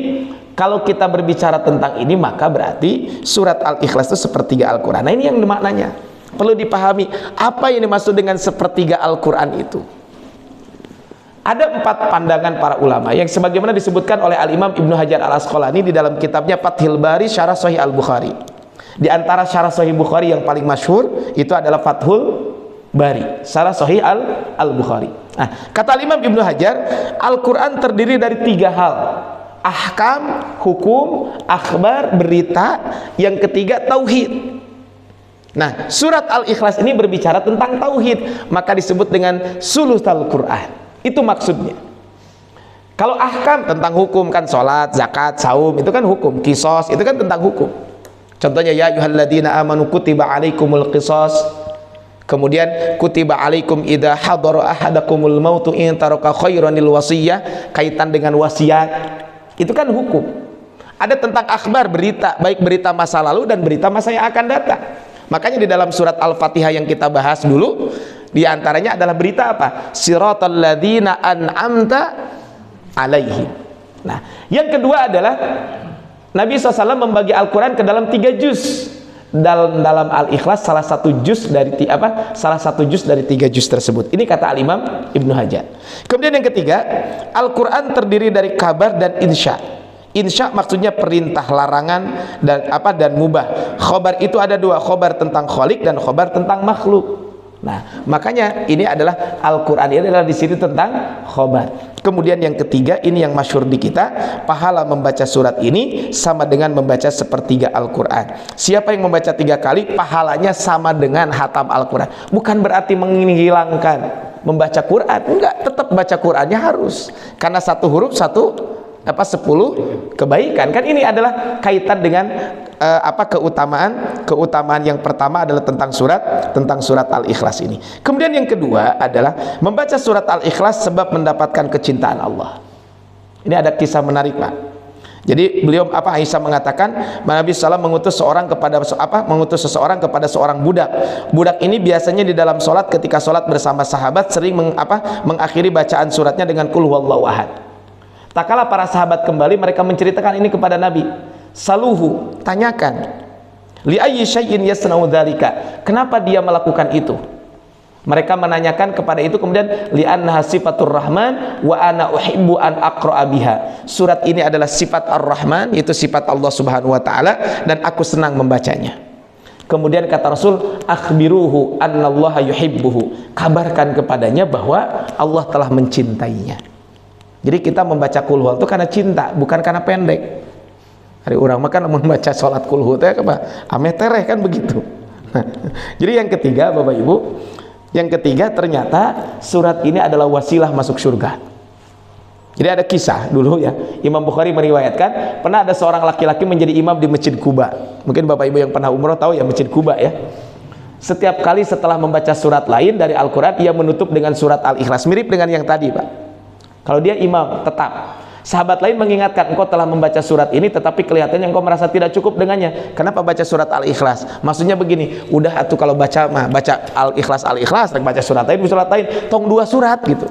kalau kita berbicara tentang ini, maka berarti surat Al-Ikhlas itu sepertiga Al-Quran. Nah, ini yang maknanya perlu dipahami, apa yang dimaksud dengan sepertiga Al-Quran itu. Ada 4 pandangan para ulama yang sebagaimana disebutkan oleh Al-Imam Ibnu Hajar Al-Asqalani di dalam kitabnya Fathul Bari Syarah Sahih Al-Bukhari. Di antara Syarah Sahih Bukhari yang paling masyhur itu adalah Fathul Bari, Syarah Sahih Al-Bukhari. Nah, kata Imam Ibnu Hajar, Al-Quran terdiri dari 3 hal. Ahkam, hukum, akhbar, berita. Yang ketiga, tauhid. Nah, surat Al-Ikhlas ini berbicara tentang tauhid, maka disebut dengan sulusul Quran. Itu maksudnya. Kalau ahkam tentang hukum kan sholat, zakat, saum, itu kan hukum. Qisas, itu kan tentang hukum. Contohnya, ya ayyuhalladzina amanu kutiba alaikumul qisas. Kemudian kutiba alaikum idza hadara ahadakumul mautu in taraka khairanil wasiyah, kaitan dengan wasiat. Itu kan hukum. Ada tentang akhbar, berita, baik berita masa lalu dan berita masa yang akan datang. Makanya di dalam surat Al-Fatihah yang kita bahas dulu, di antaranya adalah berita apa? Siratal ladzina an'amta alaihim. Nah, yang kedua adalah Nabi SAW membagi Al-Quran ke dalam 3 juz. Dalam Al-Ikhlas salah satu juz dari 3 juz tersebut. Ini kata Al-Imam Ibnu Hajar. Kemudian yang ketiga, Al-Quran terdiri dari kabar dan insya. Insya maksudnya perintah, larangan dan mubah. Khobar itu ada 2, khobar tentang khalik dan khobar tentang makhluk. Nah, makanya ini adalah Al-Quran, ini adalah di sini tentang khobar. Kemudian yang ketiga, ini yang masyhur di kita, pahala membaca surat ini sama dengan membaca sepertiga Al-Quran. Siapa yang membaca 3 kali, pahalanya sama dengan hatam Al-Quran. Bukan berarti menghilangkan membaca Quran, enggak, tetap baca Qurannya harus, karena satu huruf 10 kebaikan. Kan ini adalah kaitan dengan keutamaan yang pertama adalah tentang surat Al-Ikhlas ini. Kemudian yang kedua adalah membaca surat Al-Ikhlas sebab mendapatkan kecintaan Allah. Ini ada kisah menarik, Pak. Jadi beliau Aisyah mengatakan Nabi SAW mengutus seseorang kepada seorang budak. Budak ini biasanya di dalam sholat, ketika sholat bersama sahabat sering mengakhiri bacaan suratnya dengan qul huwallahu ahad. Tak kala para sahabat kembali, mereka menceritakan ini kepada Nabi. Saluhu, tanyakan, li ayyi syai'in yasna'u dzalika, kenapa dia melakukan itu? Mereka menanyakan kepada itu, kemudian li annaha sifatur rahman wa ana uhibbu an aqra'a biha. Surat ini adalah sifat ar-Rahman, itu sifat Allah Subhanahu wa taala, dan aku senang membacanya. Kemudian kata Rasul, akhbiruhu annallaha yuhibbuhu, kabarkan kepadanya bahwa Allah telah mencintainya. Jadi kita membaca kulhu itu karena cinta, bukan karena pendek. Hari orang makan membaca sholat kulhu itu ameh tereh kan begitu. Nah, jadi yang ketiga, Bapak Ibu, yang ketiga ternyata surat ini adalah wasilah masuk surga. Jadi ada kisah dulu ya, Imam Bukhari meriwayatkan pernah ada seorang laki-laki menjadi imam di Masjid Quba. Mungkin Bapak Ibu yang pernah umroh tahu ya Masjid Quba ya. Setiap kali setelah membaca surat lain dari Al-Quran, ia menutup dengan surat Al-Ikhlas, mirip dengan yang tadi, Pak. Kalau dia imam tetap, sahabat lain mengingatkan, engkau telah membaca surat ini tetapi kelihatannya engkau merasa tidak cukup dengannya, kenapa baca surat Al-Ikhlas? Maksudnya begini, udah atuh kalau baca Al-Ikhlas, baca surat lain, tong 2 surat gitu.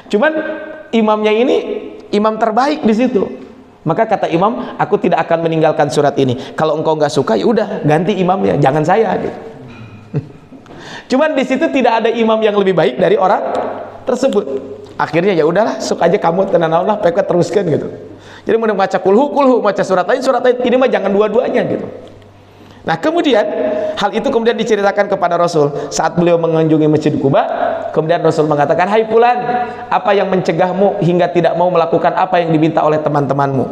Cuman imamnya ini imam terbaik di situ. Maka kata imam, aku tidak akan meninggalkan surat ini. Kalau engkau nggak suka, ya udah ganti imamnya, jangan saya gitu. Cuman di situ tidak ada imam yang lebih baik dari orang tersebut. Akhirnya ya udahlah, sok aja kamu tenan lah, peka teruskan gitu. Jadi mau baca kulhu, baca surat lain, ini mah jangan dua-duanya gitu. Nah, kemudian hal itu kemudian diceritakan kepada Rasul saat beliau mengunjungi Masjid Quba. Kemudian Rasul mengatakan, hai fulan, apa yang mencegahmu hingga tidak mau melakukan apa yang diminta oleh teman-temanmu?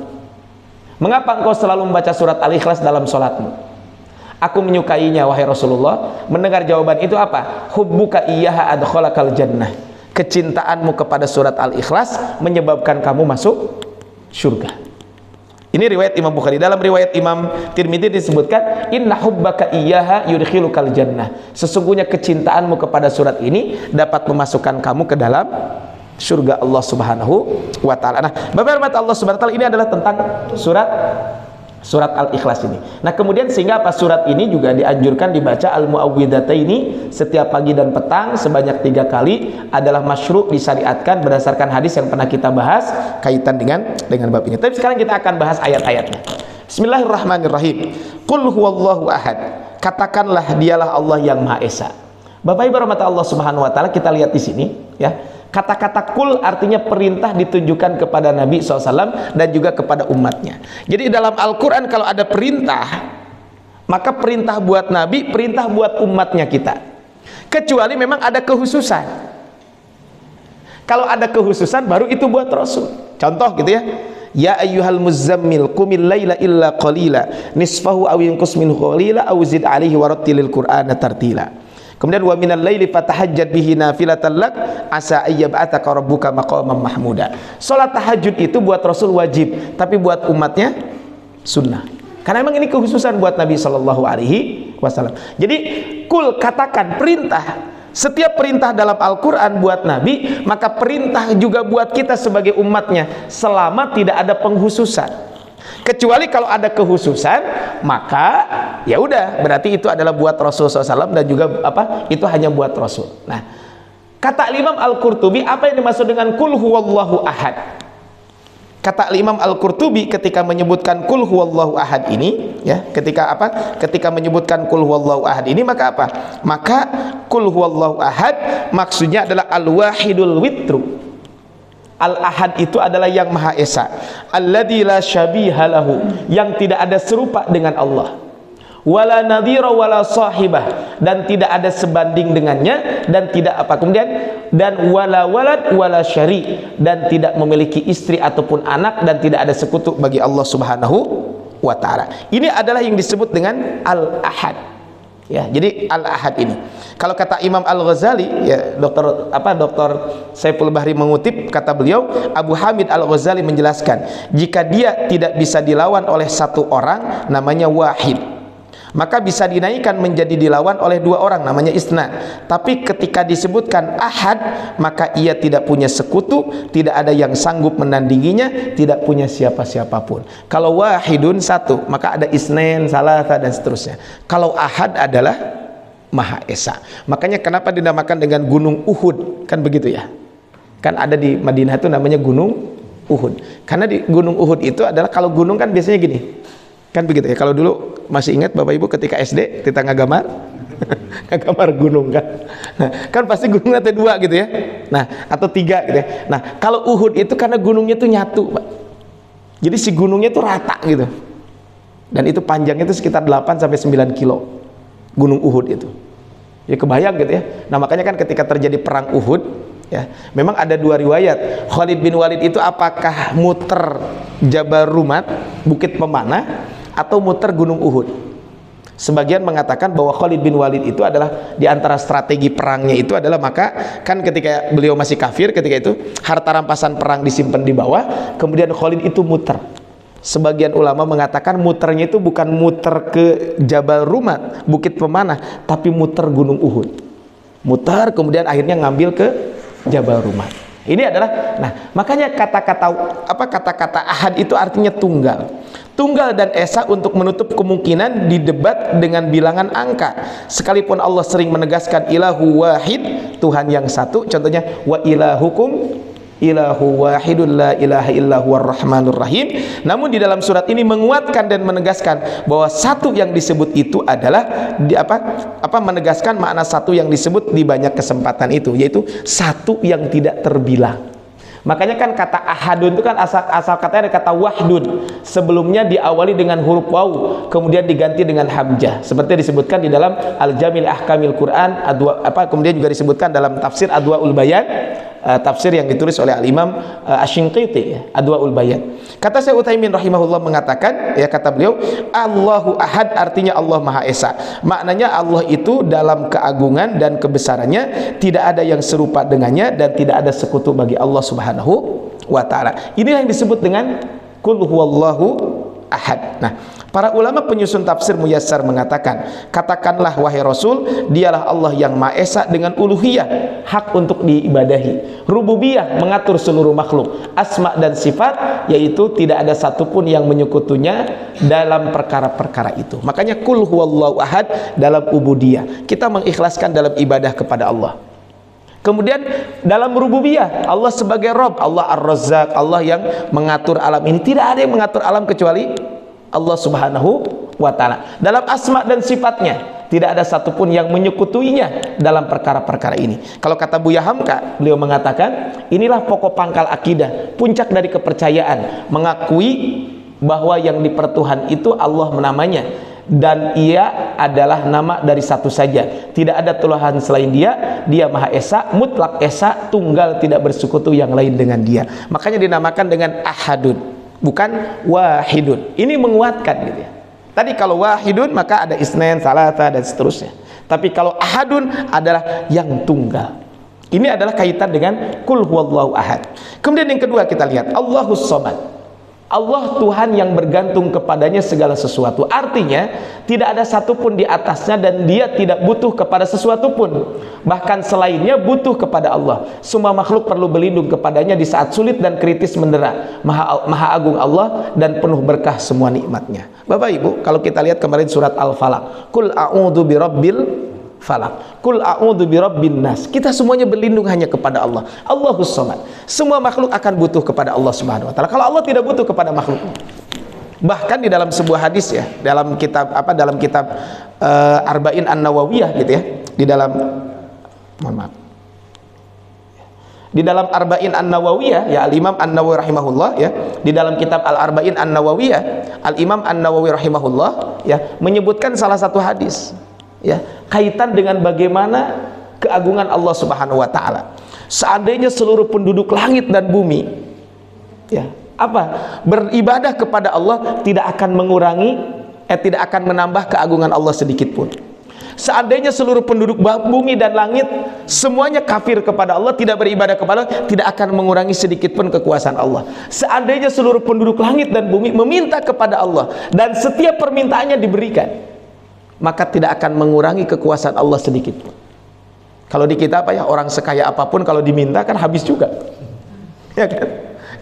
Mengapa engkau selalu membaca surat Al-Ikhlas dalam sholatmu? Aku menyukainya, wahai Rasulullah. Mendengar jawaban itu apa? Hubbuka iyyaha adkhalakal jannah. Kecintaanmu kepada surat Al-Ikhlas menyebabkan kamu masuk surga. Ini riwayat Imam Bukhari. Dalam riwayat Imam Tirmidzi disebutkan, inna hubbaka iyyaha yudkhilukal jannah. Sesungguhnya kecintaanmu kepada surat ini dapat memasukkan kamu ke dalam surga Allah Subhanahu wa taala. Nah, Bapak Allah Subhanahu wa taala, ini adalah tentang surat Al-Ikhlas ini. Nah, kemudian sehingga surat ini juga dianjurkan dibaca al-muawwidhataini setiap pagi dan petang sebanyak 3 kali, adalah masyru', disyariatkan berdasarkan hadis yang pernah kita bahas kaitan dengan bab ini. Tapi sekarang kita akan bahas ayat-ayatnya. Bismillahirrahmanirrahim. Qul huwallahu ahad. Katakanlah dialah Allah yang Maha Esa. Bapak Ibu rahmat Allah Subhanahu wa taala, kita lihat di sini ya. Kata-kata kul artinya perintah ditujukan kepada Nabi SAW dan juga kepada umatnya. Jadi dalam Al-Quran kalau ada perintah, maka perintah buat Nabi, perintah buat umatnya kita. Kecuali memang ada kekhususan. Kalau ada kekhususan baru itu buat Rasul. Contoh gitu ya. Ya ayyuhal muzammil qumil laila illa qalila nisfahu aw inqus minhu qalila aw zid alaihi warattilil qur'ana tartila. Kemudian wa minal laili fatahajjad bihi nafilatan lak asa ayyab'ataka rabbuka maqaman mahmuda. Salat tahajud itu buat Rasul wajib, tapi buat umatnya sunnah. Karena memang ini kekhususan buat Nabi sallallahu alaihi wasallam. Jadi kul, katakan, perintah. Setiap perintah dalam Al-Qur'an buat Nabi, maka perintah juga buat kita sebagai umatnya selama tidak ada penghususan. Kecuali kalau ada kekhususan, maka ya udah, berarti itu adalah buat Rasul SAW dan juga itu hanya buat Rasul. Nah, kata Imam Al-Qurtubi, apa yang dimaksud dengan kul huwallahu ahad? Kata Imam Al-Qurtubi ketika menyebutkan kul huwallahu ahad ini, ya, ketika menyebutkan kul huwallahu ahad ini, maka apa? Maka kul huwallahu ahad maksudnya adalah al-wahidul witru. Al-Ahad itu adalah yang Maha Esa, alladzi la syabiha lahu, yang tidak ada serupa dengan Allah. wala nadhira wala sahibah, dan tidak ada sebanding dengannya, dan tidak apa, kemudian dan wala walad wala syari, dan tidak memiliki istri ataupun anak, dan tidak ada sekutu bagi Allah Subhanahu wa taala. Ini adalah yang disebut dengan al-ahad. Ya, jadi al-ahad ini. Kalau kata Imam Al-Ghazali, ya Dr. Saiful Bahri mengutip kata beliau, Abu Hamid Al-Ghazali menjelaskan, jika dia tidak bisa dilawan oleh satu orang namanya wahid, maka bisa dinaikkan menjadi dilawan oleh dua orang namanya isna. Tapi ketika disebutkan ahad, maka ia tidak punya sekutu, tidak ada yang sanggup menandinginya, tidak punya siapa-siapapun. Kalau wahidun satu, maka ada isnain, salasa, dan seterusnya. Kalau ahad adalah Maha Esa. Makanya kenapa dinamakan dengan Gunung Uhud, kan begitu ya? Kan ada di Madinah itu namanya Gunung Uhud. Karena di Gunung Uhud itu adalah, kalau gunung kan biasanya gini, kan begitu ya. Kalau dulu masih ingat Bapak Ibu ketika SD kita ngagamar ngagamar gunung kan. Nah, kan pasti gunungnya ada dua gitu ya. Nah, atau tiga gitu ya. Nah, kalau Uhud itu karena gunungnya tuh nyatu, Pak. Jadi si gunungnya tuh rata gitu. Dan itu panjangnya itu sekitar 8 sampai 9 kilo. Gunung Uhud itu. Ya kebayang gitu ya. Nah, makanya kan ketika terjadi perang Uhud, ya, memang ada dua riwayat. Khalid bin Walid itu apakah muter Jabal Rumat, Bukit Pemanah, atau muter Gunung Uhud? Sebagian mengatakan bahwa Khalid bin Walid itu adalah di antara strategi perangnya itu adalah, maka kan ketika beliau masih kafir, ketika itu harta rampasan perang disimpan di bawah, kemudian Khalid itu muter. Sebagian ulama mengatakan muternya itu bukan muter ke Jabal Rumat, Bukit Pemanah, tapi muter Gunung Uhud. Muter kemudian akhirnya ngambil ke Jabal Rumat. Ini adalah, nah makanya kata-kata ahad itu artinya tunggal. Tunggal dan esa untuk menutup kemungkinan didebat dengan bilangan angka. Sekalipun Allah sering menegaskan ilahu wahid, Tuhan yang satu, contohnya wa ilahukum ilahu wahidun la ilaha illa huwar rahmanur rahim. Namun di dalam surat ini menguatkan dan menegaskan bahwa satu yang disebut itu adalah menegaskan makna satu yang disebut di banyak kesempatan itu, yaitu satu yang tidak terbilang. Makanya kan kata ahadun itu kan asal katanya ada kata wahdun, sebelumnya diawali dengan huruf waw, kemudian diganti dengan hamzah, seperti disebutkan di dalam Al-Jamil Ahkamil Quran, kemudian juga disebutkan dalam tafsir Adwaul Bayan, tafsir yang ditulis oleh Al-Imam Asy-Shinqiti, Adwaul Bayan. Kata Syekh Utsaimin rahimahullah mengatakan, ya kata beliau, Allahu Ahad artinya Allah Maha Esa. Maknanya Allah itu dalam keagungan dan kebesarannya tidak ada yang serupa dengannya dan tidak ada sekutu bagi Allah Subhanahu wa taala. Inilah yang disebut dengan Qul huwallahu ahad. Nah, para ulama penyusun tafsir Muyassar mengatakan, katakanlah wahai Rasul, dialah Allah yang Maha Esa dengan uluhiyah, hak untuk diibadahi, rububiyah, mengatur seluruh makhluk, asma dan sifat, yaitu tidak ada satupun yang menyekutunya dalam perkara-perkara itu. Makanya Qul huwallahu ahad dalam ubudiyah, kita mengikhlaskan dalam ibadah kepada Allah. Kemudian dalam rububiyah, Allah sebagai Rabb, Allah Ar-Razzaq, Allah yang mengatur alam ini. Tidak ada yang mengatur alam kecuali Allah Subhanahu wa ta'ala. Dalam asma dan sifatnya, tidak ada satupun yang menyekutuinya dalam perkara-perkara ini. Kalau kata Buya Hamka, beliau mengatakan, inilah pokok pangkal akidah, puncak dari kepercayaan, mengakui bahwa yang dipertuhan itu Allah namanya, dan ia adalah nama dari satu saja, tidak ada Tuhan selain dia, dia Maha Esa, mutlak esa, tunggal, tidak bersekutu yang lain dengan dia. Makanya dinamakan dengan ahadun, bukan wahidun. Ini menguatkan gitu ya. Tadi kalau wahidun maka ada isnain, salasa, dan seterusnya. Tapi kalau ahadun adalah yang tunggal. Ini adalah kaitan dengan Qul huwallahu ahad. Kemudian yang kedua kita lihat Allahus Samad. Allah Tuhan yang bergantung kepadanya segala sesuatu. Artinya tidak ada satupun di atasnya dan dia tidak butuh kepada sesuatu pun. Bahkan selainnya butuh kepada Allah. Semua makhluk perlu berlindung kepadanya di saat sulit dan kritis mendera. Maha agung Allah dan penuh berkah semua nikmatnya. Bapak Ibu, kalau kita lihat kemarin surat Al-Falaq, Qul a'udzu birabbil falaq, Qul a'udzu birabbin nas. Kita semuanya berlindung hanya kepada Allah. Allahus Samad. Semua makhluk akan butuh kepada Allah Subhanahu wa taala. Kalau Allah tidak butuh kepada makhluk. Bahkan di dalam sebuah hadis ya, dalam kitab Arba'in An-Nawawiyah gitu ya, di dalam Di dalam Arba'in An-Nawawiyah ya, Al-Imam An-Nawawi rahimahullah ya, di dalam kitab Al-Arba'in An-Nawawiyah, Al-Imam An-Nawawi rahimahullah ya menyebutkan salah satu hadis ya, kaitan dengan bagaimana keagungan Allah Subhanahu wa taala. Seandainya seluruh penduduk langit dan bumi ya, beribadah kepada Allah, tidak akan mengurangi tidak akan menambah keagungan Allah sedikit pun. Seandainya seluruh penduduk bumi dan langit semuanya kafir kepada Allah, tidak beribadah kepada Allah, tidak akan mengurangi sedikit pun kekuasaan Allah. Seandainya seluruh penduduk langit dan bumi meminta kepada Allah dan setiap permintaannya diberikan, maka tidak akan mengurangi kekuasaan Allah sedikit pun. Kalau di kita orang sekaya apapun kalau diminta kan habis juga, ya kan?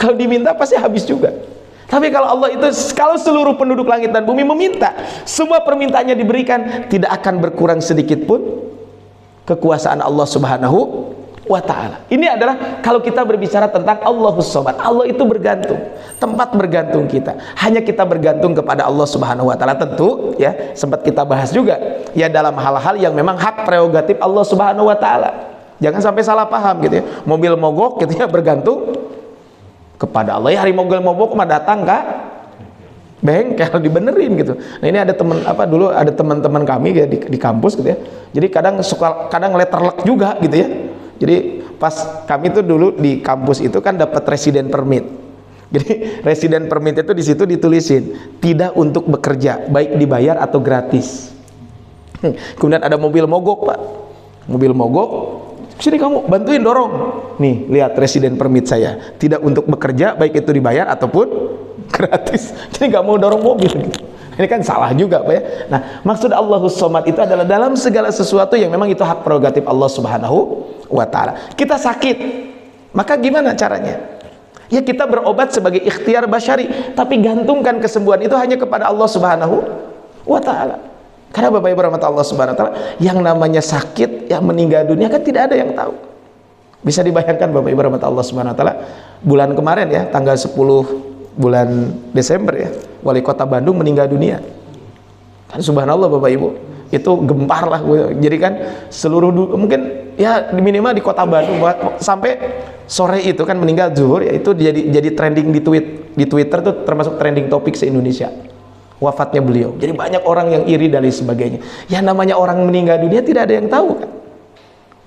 Kalau diminta pasti habis juga. Tapi kalau Allah itu, kalau seluruh penduduk langit dan bumi meminta, semua permintaannya diberikan, tidak akan berkurang sedikit pun kekuasaan Allah Subhanahu wa ta'ala. Ini adalah kalau kita berbicara tentang Allahus Shomad. Allah itu bergantung, tempat bergantung kita. Hanya kita bergantung kepada Allah Subhanahu wa ta'ala. Tentu ya, sempat kita bahas juga ya, dalam hal-hal yang memang hak prerogatif Allah Subhanahu wa ta'ala. Jangan sampai salah paham gitu ya. Mobil mogok gitu ya, bergantung kepada Allah. Ya, hari mogok mah datang Kak bengkel dibenerin gitu. Nah, ini ada teman dulu ada teman-teman kami ya, di kampus gitu ya. Jadi kadang letterlock juga gitu ya. Jadi pas kami tuh dulu di kampus itu kan dapat resident permit. Jadi resident permit itu di situ ditulisin tidak untuk bekerja, baik dibayar atau gratis. Kemudian ada mobil mogok Pak, mobil mogok, sini kamu bantuin dorong, nih lihat resident permit saya, tidak untuk bekerja baik itu dibayar ataupun gratis. Jadi nggak mau dorong mobil gitu. Ini kan salah juga Pak ya. Nah, maksud Allahus Shomad itu adalah dalam segala sesuatu yang memang itu hak prerogatif Allah Subhanahu wa ta'ala. Kita sakit, maka gimana caranya? Ya kita berobat sebagai ikhtiar basyari, tapi gantungkan kesembuhan itu hanya kepada Allah Subhanahu wa ta'ala. Karena Bapak Ibu rahmat Allah Subhanahu wa ta'ala, yang namanya sakit, yang meninggal dunia kan tidak ada yang tahu. Bisa dibayangkan Bapak Ibu rahmat Allah Subhanahu wa ta'ala, bulan kemarin ya, tanggal 10 bulan Desember ya, wali kota Bandung meninggal dunia. Kan subhanallah Bapak Ibu, itu gempar lah. Jadi kan seluruh mungkin ya minimal di kota Bandung sampai sore itu kan meninggal zuhur ya, itu jadi trending di Twitter tuh, termasuk trending topik se-Indonesia. Wafatnya beliau. Jadi banyak orang yang iri dan lain sebagainya. Ya namanya orang meninggal dunia tidak ada yang tahu kan.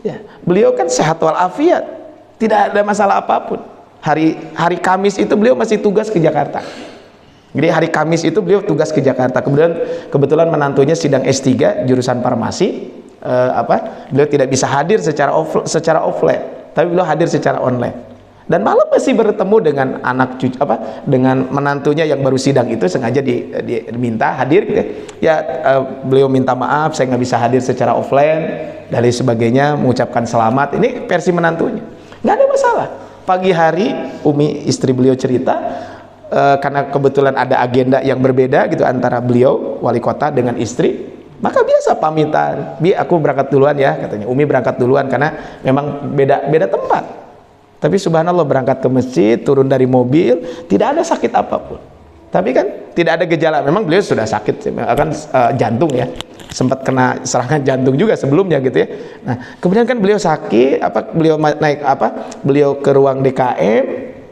Ya, beliau kan sehat walafiat, tidak ada masalah apapun. Hari Kamis itu beliau masih tugas ke Jakarta. Jadi hari Kamis itu beliau tugas ke Jakarta. Kebetulan menantunya sidang S3 jurusan farmasi. Beliau tidak bisa hadir secara offline, tapi beliau hadir secara online. Dan malam masih bertemu dengan dengan menantunya yang baru sidang itu, sengaja diminta hadir gitu ya. Beliau minta maaf saya nggak bisa hadir secara offline dan lain sebagainya, mengucapkan selamat. Ini versi menantunya, nggak ada masalah. Pagi hari Umi istri beliau cerita, karena kebetulan ada agenda yang berbeda gitu antara beliau wali kota dengan istri, maka biasa pamitan, Bi aku berangkat duluan ya katanya. Umi berangkat duluan karena memang beda tempat. Tapi subhanallah berangkat ke masjid, turun dari mobil, tidak ada sakit apapun. Tapi kan tidak ada gejala. Memang beliau sudah sakit, akan jantung ya, sempat kena serangan jantung juga sebelumnya gitu ya. Nah kemudian kan beliau sakit, beliau ke ruang DKM,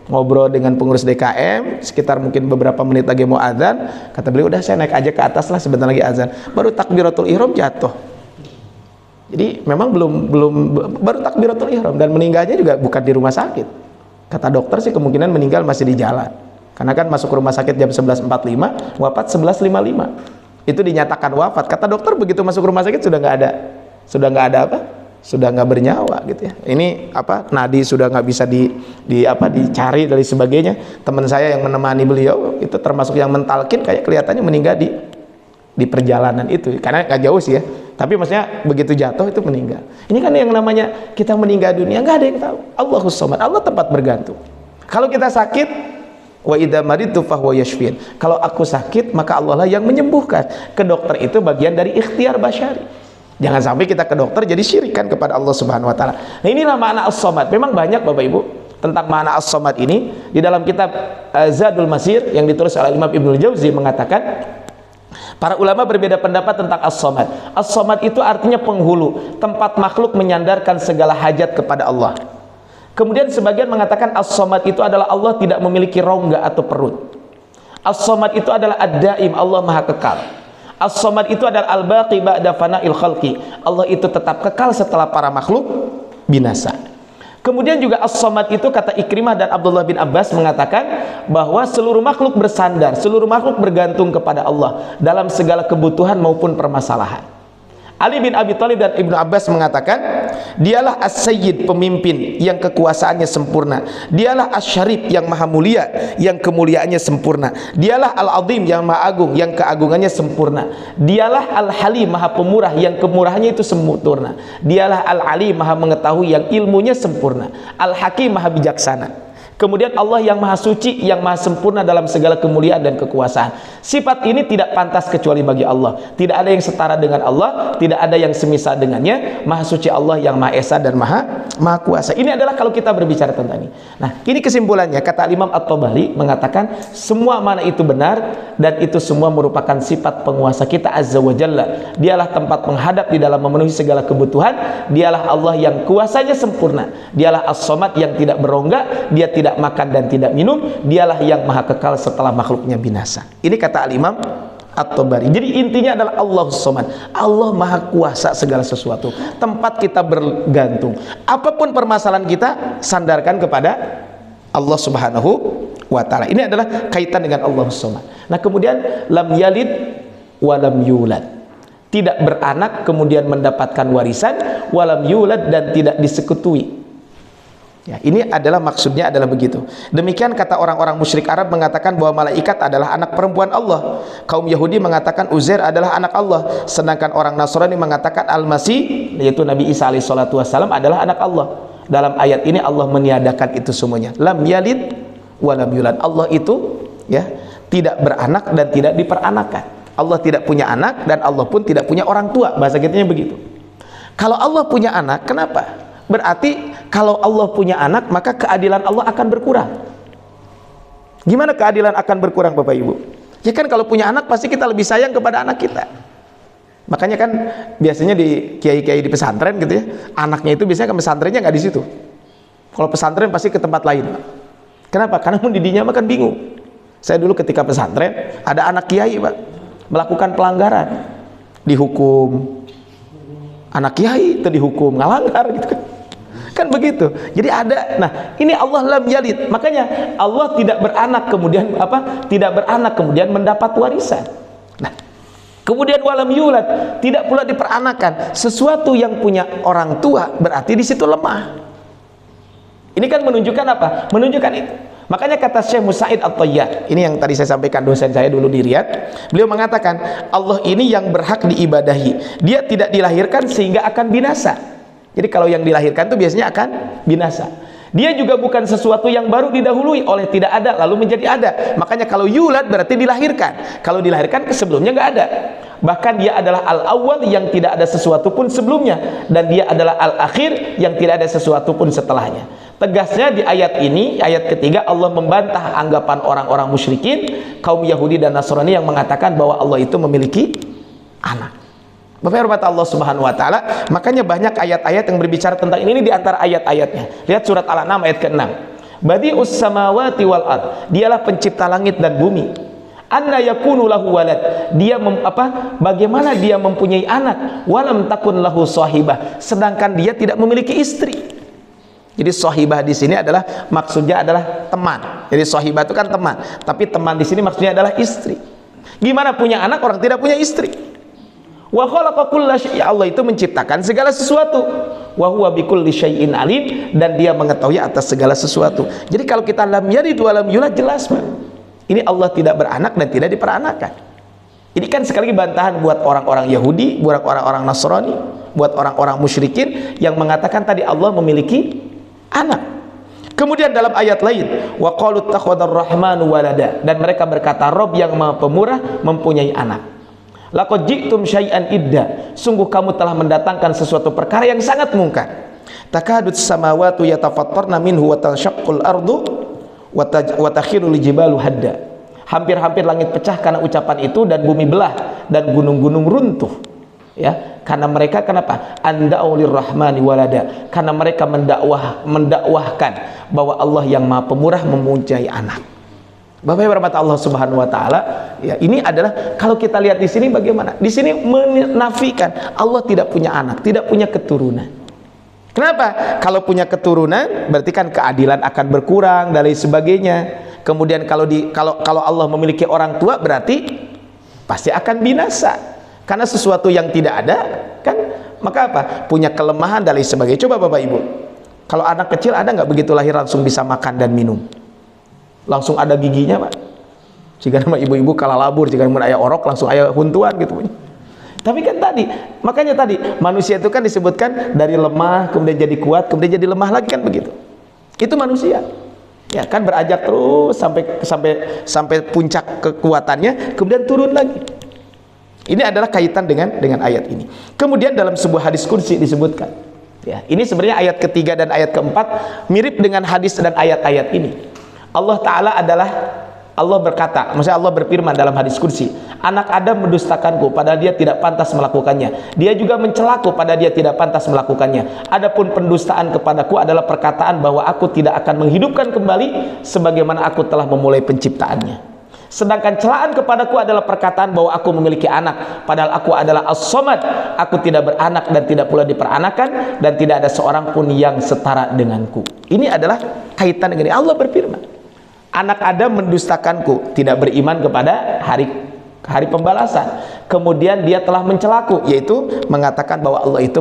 ngobrol dengan pengurus DKM, sekitar mungkin beberapa menit lagi mau azan, kata beliau udah saya naik aja ke atas lah, sebentar lagi azan. Baru takbiratul ihram jatuh. Jadi memang belum baru takbiratul ihram, dan meninggalnya juga bukan di rumah sakit. Kata dokter sih kemungkinan meninggal masih di jalan. Karena kan masuk rumah sakit jam 11.45, wafat 11.55. Itu dinyatakan wafat. Kata dokter begitu masuk rumah sakit sudah nggak bernyawa gitu ya. Ini nadi sudah nggak bisa dicari dan sebagainya. Teman saya yang menemani beliau itu termasuk yang mentalkin, kayak kelihatannya meninggal di perjalanan itu, karena nggak jauh sih ya. Tapi maksudnya begitu jatuh itu meninggal. Ini kan yang namanya kita meninggal dunia nggak ada yang tahu. Allahus Shomad, Allah tempat bergantung. Kalau kita sakit, wa idza maridtu fahuwa yashfin. Kalau aku sakit maka Allah lah yang menyembuhkan. Ke dokter itu bagian dari ikhtiar basyari. Jangan sampai kita ke dokter jadi syirikan kepada Allah Subhanahu wa taala. Nah, inilah makna as-Shomad. Memang banyak Bapak Ibu tentang makna as-Shomad ini di dalam kitab Zadul Masir yang ditulis oleh Imam Ibnu Jauzi mengatakan, para ulama berbeda pendapat tentang as-Shomad. As-Shomad itu artinya penghulu, tempat makhluk menyandarkan segala hajat kepada Allah. Kemudian sebagian mengatakan as-somad itu adalah Allah tidak memiliki rongga atau perut. As-somad itu adalah ad-daim, Allah maha kekal. As-somad itu adalah al-baqi ba'da fana'il khalqi, Allah itu tetap kekal setelah para makhluk binasa. Kemudian juga as-somad itu kata Ikrimah dan Abdullah bin Abbas mengatakan bahwa seluruh makhluk bersandar, seluruh makhluk bergantung kepada Allah dalam segala kebutuhan maupun permasalahan. Ali bin Abi Thalib dan Ibnu Abbas mengatakan, dialah as-sayyid, pemimpin yang kekuasaannya sempurna. Dialah as-syarif, yang maha mulia, yang kemuliaannya sempurna. Dialah al-azim, yang maha agung, yang keagungannya sempurna. Dialah al-halim, maha pemurah, yang kemurahannya itu sempurna. Dialah al-alim, maha mengetahui, yang ilmunya sempurna. Al-hakim, maha bijaksana. Kemudian Allah yang maha suci, yang maha sempurna dalam segala kemuliaan dan kekuasaan. Sifat ini tidak pantas kecuali bagi Allah. Tidak ada yang setara dengan Allah, tidak ada yang semisal dengannya. Maha suci Allah yang maha esa dan maha kuasa. Ini adalah kalau kita berbicara tentang ini. Nah, ini kesimpulannya. Kata Imam At-Tabari mengatakan semua mana itu benar, dan itu semua merupakan sifat penguasa kita Azza wa Jalla. Dialah tempat menghadap di dalam memenuhi segala kebutuhan. Dialah Allah yang kuasanya sempurna. Dialah As-Somad yang tidak berongga, dia tidak makan dan tidak minum. Dialah yang maha kekal setelah makhluknya binasa. Ini kata Al-Imam At-Tabari. Jadi intinya adalah Allahus Somad, Allah maha kuasa segala sesuatu, tempat kita bergantung. Apapun permasalahan kita, sandarkan kepada Allah Subhanahu wa ta'ala. Ini adalah kaitan dengan Allahus Somad. Nah kemudian lam yalid wa lam yulad, tidak beranak kemudian mendapatkan warisan, walam yulad, dan tidak disekutui. Ya, ini adalah maksudnya adalah begitu. Demikian kata orang-orang musyrik Arab mengatakan bahwa malaikat adalah anak perempuan Allah. Kaum Yahudi mengatakan Uzair adalah anak Allah. Sedangkan orang Nasrani mengatakan Al-Masih, yaitu Nabi Isa alaihissalatu wassalam, adalah anak Allah. Dalam ayat ini Allah meniadakan itu semuanya. Lam yalid wa lam yulad. Allah itu ya tidak beranak dan tidak diperanakan. Allah tidak punya anak dan Allah pun tidak punya orang tua. Bahasa kitanya begitu. Kalau Allah punya anak, kenapa? Berarti kalau Allah punya anak, maka keadilan Allah akan berkurang. Gimana keadilan akan berkurang, Bapak Ibu? Ya kan kalau punya anak pasti kita lebih sayang kepada anak kita. Makanya kan biasanya di kiai-kiai di pesantren gitu ya, anaknya itu biasanya ke pesantrennya nggak di situ. Kalau pesantren pasti ke tempat lain. Kenapa? Karena mendidinya makan bingung. Saya dulu ketika pesantren ada anak kiai, Pak, melakukan pelanggaran, dihukum. Anak kiai itu dihukum ngalanggar gitu kan begitu. Jadi ada, nah ini Allah lam yalid, makanya Allah tidak beranak kemudian tidak beranak kemudian mendapat warisan. Nah kemudian walam yulad, tidak pula diperanakan. Sesuatu yang punya orang tua berarti di situ lemah. Ini kan menunjukkan apa? Menunjukkan itu. Makanya kata Syekh Musaid At-Tayyar, ini yang tadi saya sampaikan dosen saya dulu di Riyadh, beliau mengatakan Allah ini yang berhak diibadahi, dia tidak dilahirkan sehingga akan binasa. Jadi kalau yang dilahirkan itu biasanya akan binasa. Dia juga bukan sesuatu yang baru didahului oleh tidak ada lalu menjadi ada. Makanya kalau yulad berarti dilahirkan. Kalau dilahirkan sebelumnya nggak ada. Bahkan dia adalah al-awwal yang tidak ada sesuatu pun sebelumnya, dan dia adalah al-akhir yang tidak ada sesuatu pun setelahnya. Tegasnya di ayat ini, ayat ketiga, Allah membantah anggapan orang-orang musyrikin, kaum Yahudi dan Nasrani yang mengatakan bahwa Allah itu memiliki anak. Bapak hormat Allah Subhanahu wa taala, makanya banyak ayat-ayat yang berbicara tentang ini di antara ayat-ayatnya. Lihat surat Al-An'am ayat ke-6. Badi'us samawati wal ard, dialah pencipta langit dan bumi. Anna yakunu lahu walad, dia bagaimana dia mempunyai anak, walam takun lahu sahibah, sedangkan dia tidak memiliki istri. Jadi sahibah di sini adalah maksudnya adalah teman. Jadi sahibah itu kan teman, tapi teman di sini maksudnya adalah istri. Gimana punya anak orang tidak punya istri? Wa khalaqa kulla syai', Allah itu menciptakan segala sesuatu. Wa huwa bikulli syai'in alim, dan dia mengetahui atas segala sesuatu. Jadi kalau kita lam yalid wa lam yulad, jelas Pak. Ini Allah tidak beranak dan tidak diperanakan. Ini kan sekali lagi bantahan buat orang-orang Yahudi, buat orang-orang Nasrani, buat orang-orang musyrikin yang mengatakan tadi Allah memiliki anak. Kemudian dalam ayat lain, wa qalu takhadar rahmanu walada, dan mereka berkata Rob yang Maha Pemurah mempunyai anak. Laqad ji'tum syai'an idda, sungguh kamu telah mendatangkan sesuatu perkara yang sangat mungkar. Takadut samawati yatafattarna minhu wa tanshaqqul ardu wa takhirul jibalu hadda. Hampir-hampir langit pecah karena ucapan itu, dan bumi belah dan gunung-gunung runtuh. Ya, karena mereka kenapa? Anda'u lirrahmani walada. Karena mereka mendakwahkan bahwa Allah yang Maha Pemurah mempunyai anak. Bapak Ibu rahmat Allah Subhanahu wa taala, ya, ini adalah kalau kita lihat di sini bagaimana? Di sini menafikan Allah tidak punya anak, tidak punya keturunan. Kenapa? Kalau punya keturunan berarti kan keadilan akan berkurang dan lain sebagainya. Kemudian kalau Allah memiliki orang tua berarti pasti akan binasa. Karena sesuatu yang tidak ada kan, maka apa? Punya kelemahan dan lain sebagainya. Coba Bapak Ibu, kalau anak kecil ada nggak begitu lahir langsung bisa makan dan minum? Langsung ada giginya Pak. Jika nama ibu-ibu kalah labur, jika nama ayah orok langsung ayah huntuan gitu. Tapi kan tadi, makanya tadi manusia itu kan disebutkan dari lemah kemudian jadi kuat, kemudian jadi lemah lagi kan begitu. Itu manusia. Ya kan beranjak terus sampai puncak kekuatannya, kemudian turun lagi. Ini adalah kaitan dengan ayat ini. Kemudian dalam sebuah hadis kursi disebutkan, ya, ini sebenarnya ayat ketiga dan ayat keempat mirip dengan hadis dan ayat-ayat ini. Allah berkata, maksudnya Allah berfirman dalam hadis kursi, anak Adam mendustakanku padahal dia tidak pantas melakukannya, dia juga mencelaku padahal dia tidak pantas melakukannya. Adapun pendustaan kepadaku adalah perkataan bahwa aku tidak akan menghidupkan kembali sebagaimana aku telah memulai penciptaannya. Sedangkan celaan kepadaku adalah perkataan bahwa aku memiliki anak padahal aku adalah as-samad, aku tidak beranak dan tidak pula diperanakan, dan tidak ada seorang pun yang setara denganku. Ini adalah kaitan dengan ini. Allah berfirman, anak Adam mendustakanku, tidak beriman kepada hari pembalasan. Kemudian dia telah mencelaku, yaitu mengatakan bahwa Allah itu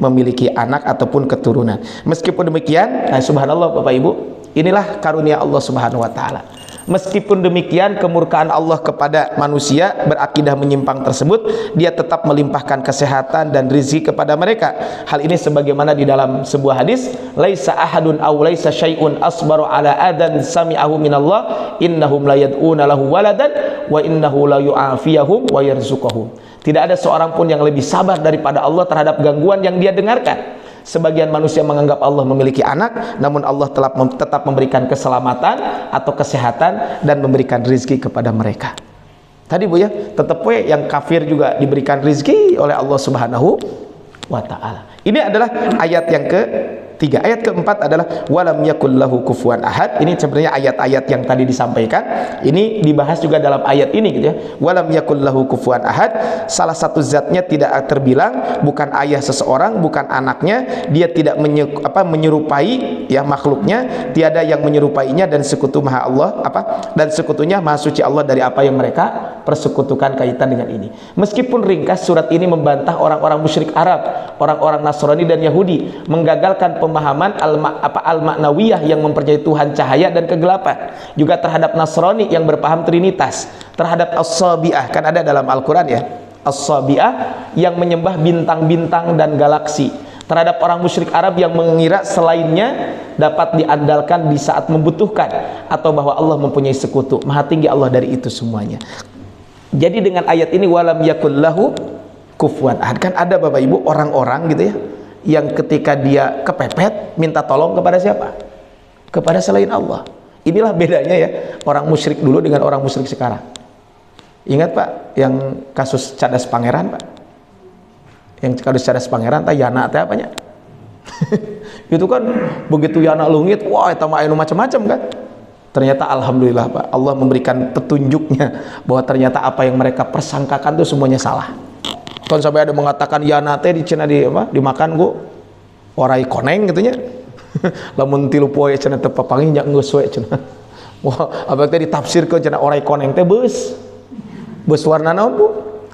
memiliki anak ataupun keturunan. Meskipun demikian, nah subhanallah Bapak Ibu, inilah karunia Allah Subhanahu wa taala. Meskipun demikian, kemurkaan Allah kepada manusia berakidah menyimpang tersebut, dia tetap melimpahkan kesehatan dan rizki kepada mereka. Hal ini sebagaimana di dalam sebuah hadis, laisa ahadun aw laisa syai'un asbaru ala adan sami'ahu minallah innahum la yad'una lahu waladan wa innahu la yu'afiyahum wa yarzuquhum. Tidak ada seorang pun yang lebih sabar daripada Allah terhadap gangguan yang dia dengarkan. Sebagian manusia menganggap Allah memiliki anak, namun Allah tetap memberikan keselamatan atau kesehatan dan memberikan rizki kepada mereka. Tadi Bu ya, tetap yang kafir juga diberikan rizki oleh Allah Subhanahu wa ta'ala. Ini adalah ayat yang ketiga. Ayat keempat adalah walam yakul lahu kufuwan ahad. Ini sebenarnya ayat-ayat yang tadi disampaikan, ini dibahas juga dalam ayat ini gitu ya. Walam yakul lahu kufuwan ahad, salah satu zatnya tidak terbilang, bukan ayah seseorang, bukan anaknya, dia tidak menyerupai ya makhluknya, tiada yang menyerupainya, dan sekutu maha Allah dan sekutunya maha suci Allah dari apa yang mereka persekutukan kaitan dengan ini. Meskipun ringkas, surat ini membantah orang-orang musyrik Arab, orang-orang Nasrani dan Yahudi, menggagalkan pemahaman al-ma'nawiyah yang mempercayai Tuhan cahaya dan kegelapan, juga terhadap Nasrani yang berpaham Trinitas, terhadap as-sabi'ah, kan ada dalam Al-Quran ya, as-sabi'ah yang menyembah bintang-bintang dan galaksi, terhadap orang musyrik Arab yang mengira selainnya dapat diandalkan di saat membutuhkan, atau bahwa Allah mempunyai sekutu. Maha tinggi Allah dari itu semuanya. Jadi dengan ayat ini walam yakul lahu kufuwan ahad, kan ada Bapak Ibu orang-orang gitu ya, yang ketika dia kepepet minta tolong kepada siapa? Kepada selain Allah. Inilah bedanya ya orang musyrik dulu dengan orang musyrik sekarang. Ingat Pak yang kasus Cadas Pangeran Pak? Yang kasus Cadas Pangeran Yana teh apanya? Itu kan begitu Yana leungit, wah eta mah anu macam-macam kan. Ternyata alhamdulillah Pak, Allah memberikan petunjuknya bahwa ternyata apa yang mereka persangkakan itu semuanya salah. Kan sampai ada mengatakan Yana teh di cenah dimakan ku orai koneng gitu nya. Lamun 3 poe cenah teu papangi nya geus we cenah. Wah, abang teh ditafsirkeun cenah orai koneng teh beus warna naon Bu?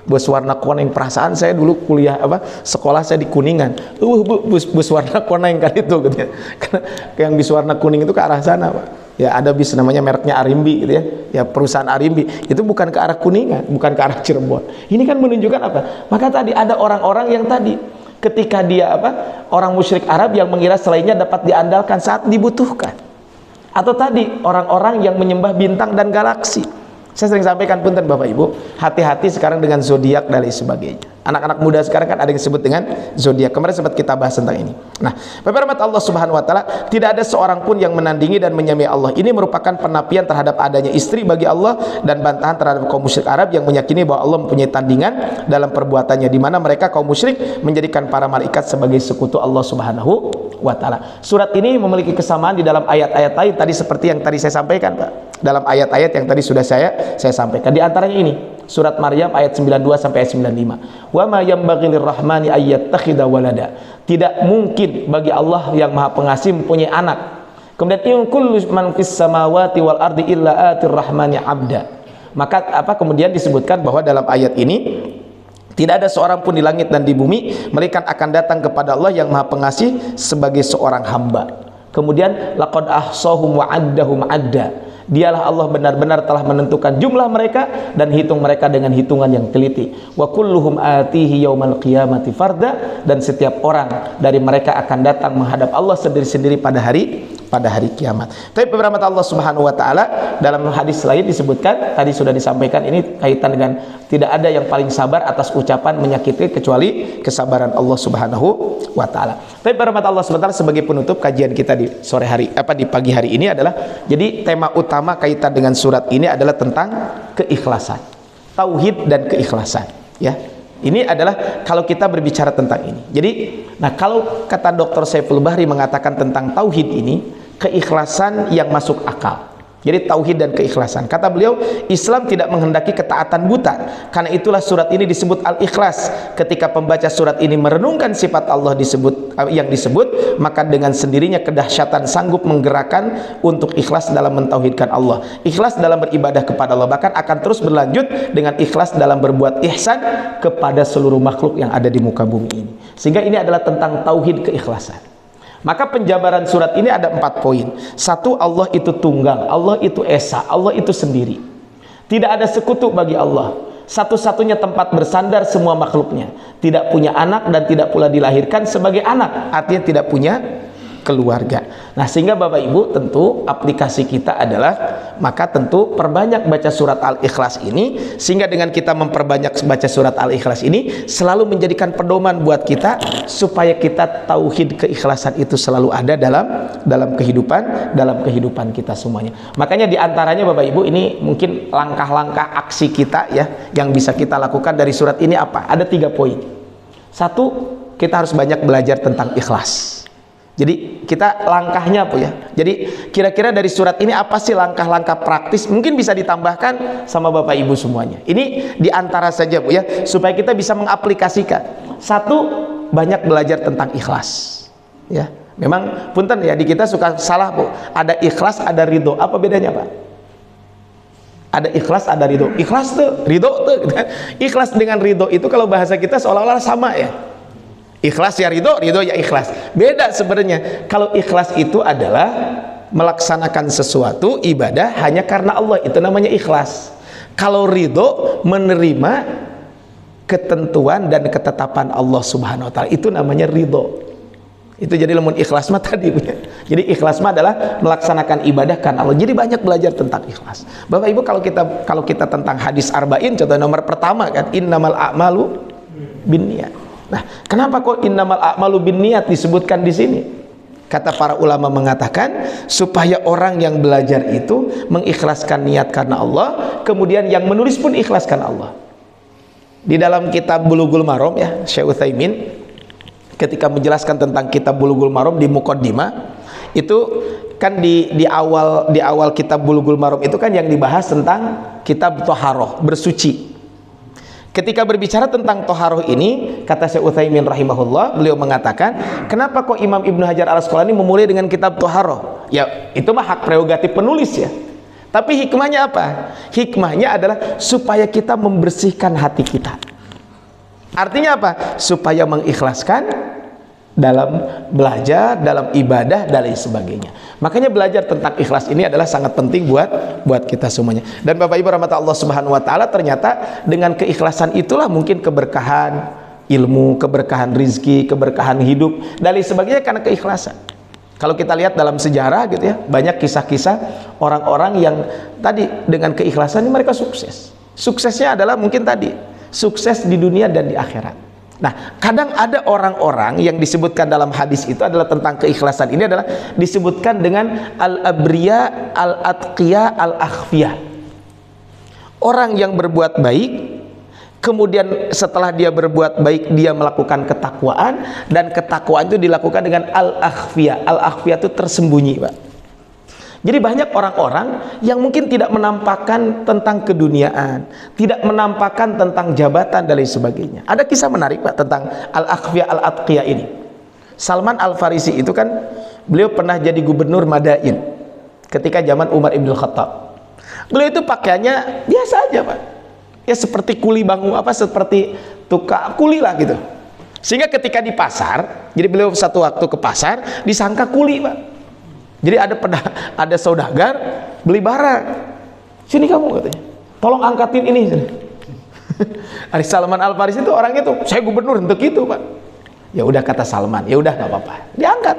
Beus warna koneng. Perasaan saya dulu kuliah sekolah saya di Kuningan. Bus warna koneng kan itu gitu ya. Karena yang bis warna kuning itu ke arah sana Pak. Ya ada bis namanya mereknya Arimbi gitu ya. Ya perusahaan Arimbi itu bukan ke arah Kuningan, bukan ke arah Cirebon. Ini kan menunjukkan apa? Maka tadi ada orang-orang yang tadi ketika dia orang musyrik Arab yang mengira selainnya dapat diandalkan saat dibutuhkan. Atau tadi orang-orang yang menyembah bintang dan galaksi. Saya sering sampaikan punten Bapak Ibu, hati-hati sekarang dengan zodiak dan lain sebagainya. Anak-anak muda sekarang kan ada yang disebut dengan zodiak. Kemarin sempat kita bahas tentang ini. Nah, Bapak rahmat Allah Subhanahu wa taala, tidak ada seorang pun yang menandingi dan menyamai Allah. Ini merupakan penafian terhadap adanya istri bagi Allah dan bantahan terhadap kaum musyrik Arab yang meyakini bahwa Allah mempunyai tandingan dalam perbuatannya, di mana mereka kaum musyrik menjadikan para malaikat sebagai sekutu Allah Subhanahu wa taala. Surat ini memiliki kesamaan di dalam ayat-ayat lain tadi seperti yang tadi saya sampaikan, Pak. Dalam ayat-ayat yang tadi sudah saya sampaikan. Di antaranya ini, surat Maryam ayat 92 sampai ayat 95. Wa ma yanbaghi lirrahmani ayyattakhidha walada. Tidak mungkin bagi Allah yang Maha Pengasih mempunyai anak. Kemudian in kullu man fis samawati wal ardi illa atir rahmani abda. Maka kemudian disebutkan bahwa dalam ayat ini tidak ada seorang pun di langit dan di bumi melainkan akan datang kepada Allah yang Maha Pengasih sebagai seorang hamba. Kemudian laqad ahsahum wa addahum adda. Dialah Allah benar-benar telah menentukan jumlah mereka dan hitung mereka dengan hitungan yang teliti. Wa kulluhum atihi yaumal qiyamati farda, dan setiap orang dari mereka akan datang menghadap Allah sendiri-sendiri pada hari kiamat. Tapi beberapa Allah Subhanahu wa taala dalam hadis lain disebutkan, tadi sudah disampaikan, ini kaitan dengan tidak ada yang paling sabar atas ucapan menyakiti kecuali kesabaran Allah Subhanahu wa taala. Tapi beberapa Allah Subhanahu wa taala sebagai penutup kajian kita di sore hari di pagi hari ini adalah, jadi tema utama kaitan dengan surat ini adalah tentang keikhlasan. Tauhid dan keikhlasan, ya. Ini adalah kalau kita berbicara tentang ini. Jadi, nah kalau kata Dr. Saiful Bahri mengatakan tentang tauhid ini, keikhlasan yang masuk akal. Jadi tauhid dan keikhlasan. Kata beliau, Islam tidak menghendaki ketaatan buta. Karena itulah surat ini disebut Al-Ikhlas. Ketika pembaca surat ini merenungkan sifat Allah yang disebut, maka dengan sendirinya kedahsyatan sanggup menggerakkan untuk ikhlas dalam mentauhidkan Allah. Ikhlas dalam beribadah kepada Allah, bahkan akan terus berlanjut dengan ikhlas dalam berbuat ihsan kepada seluruh makhluk yang ada di muka bumi ini. Sehingga ini adalah tentang tauhid keikhlasan. Maka penjabaran surat ini ada 4 poin. 1, Allah itu tunggal, Allah itu esa, Allah itu sendiri. Tidak ada sekutu bagi Allah. Satu-satunya tempat bersandar semua makhluknya. Tidak punya anak dan tidak pula dilahirkan sebagai anak. Artinya tidak punya keluarga. Nah, sehingga Bapak Ibu tentu aplikasi kita adalah, maka tentu perbanyak baca surat Al-Ikhlas ini, sehingga dengan kita memperbanyak baca surat Al-Ikhlas ini selalu menjadikan pedoman buat kita supaya kita tauhid keikhlasan itu selalu ada dalam kehidupan kita semuanya. Makanya diantaranya Bapak Ibu, ini mungkin langkah-langkah aksi kita ya yang bisa kita lakukan dari surat ini apa? Ada 3 poin. 1, kita harus banyak belajar tentang ikhlas. Jadi kita langkahnya apa ya? Jadi kira-kira dari surat ini apa sih langkah-langkah praktis? Mungkin bisa ditambahkan sama Bapak Ibu semuanya. Ini diantara saja Bu ya, supaya kita bisa mengaplikasikan. 1, banyak belajar tentang ikhlas. Ya, memang punten ya, di kita suka salah Bu. Ada ikhlas, ada ridho. Apa bedanya Pak? Ada ikhlas, ada ridho. Ikhlas tuh, ridho tuh. Ikhlas dengan ridho itu kalau bahasa kita seolah-olah sama ya. Ikhlas ya ridho, ridho ya ikhlas. Beda sebenarnya. Kalau ikhlas itu adalah melaksanakan sesuatu ibadah hanya karena Allah, itu namanya ikhlas. Kalau ridho, menerima ketentuan dan ketetapan Allah Subhanahu wa taala, itu namanya ridho. Itu jadi lemun ikhlas mah tadi. Jadi ikhlas mah adalah melaksanakan ibadah karena Allah. Jadi banyak belajar tentang ikhlas. Bapak Ibu, kalau kita tentang hadis arba'in, contoh nomor pertama kan, innamal a'malu binniyat. Nah, kenapa kok innamal a'malu binniyat disebutkan di sini? Kata para ulama mengatakan supaya orang yang belajar itu mengikhlaskan niat karena Allah, kemudian yang menulis pun ikhlaskan Allah. Di dalam kitab Bulughul Maram ya, Syekh Utsaimin ketika menjelaskan tentang kitab Bulughul Maram di muqaddimah, itu kan di awal kitab Bulughul Maram itu kan yang dibahas tentang kitab Thaharah, bersuci. Ketika berbicara tentang toharoh ini, kata Syekh Utsaimin rahimahullah, beliau mengatakan, kenapa kok Imam Ibnu Hajar Al-Asqalani memulai dengan kitab toharoh? Ya, itu mah hak prerogatif penulis ya. Tapi hikmahnya apa? Hikmahnya adalah supaya kita membersihkan hati kita. Artinya apa? Supaya mengikhlaskan dalam belajar, dalam ibadah, dan lain sebagainya. Makanya belajar tentang ikhlas ini adalah sangat penting buat kita semuanya. Dan Bapak Ibu rahmat Allah Subhanahu wa taala, ternyata dengan keikhlasan itulah mungkin keberkahan ilmu, keberkahan rizki, keberkahan hidup, dan lain sebagainya karena keikhlasan. Kalau kita lihat dalam sejarah gitu ya, banyak kisah-kisah orang-orang yang tadi dengan keikhlasan ini mereka sukses. Suksesnya adalah mungkin tadi sukses di dunia dan di akhirat. Nah, kadang ada orang-orang yang disebutkan dalam hadis itu adalah tentang keikhlasan. Ini adalah disebutkan dengan al-abriya, al-atqiya, al-akhfiyah. Orang yang berbuat baik, kemudian setelah dia berbuat baik dia melakukan ketakwaan, dan ketakwaan itu dilakukan dengan al-akhfiyah. Al-akhfiyah itu tersembunyi, Pak. Jadi banyak orang-orang yang mungkin tidak menampakkan tentang keduniaan, tidak menampakkan tentang jabatan dan lain sebagainya. Ada kisah menarik, Pak, tentang al-akhfiyah al-atqiyah ini. Salman Al-Farisi itu kan beliau pernah jadi gubernur Madain ketika zaman Umar Ibn Khattab. Beliau itu pakaiannya biasa aja, Pak. Ya seperti kuli bangun, seperti tukang kuli lah gitu. Sehingga ketika di pasar, jadi beliau satu waktu ke pasar disangka kuli, Pak. Jadi ada saudagar beli barang, sini kamu katanya, tolong angkatin ini. Ari Salman Al Farisi itu orangnya tuh, saya gubernur untuk itu, Pak. Ya udah, kata Salman, ya udah nggak apa-apa, diangkat.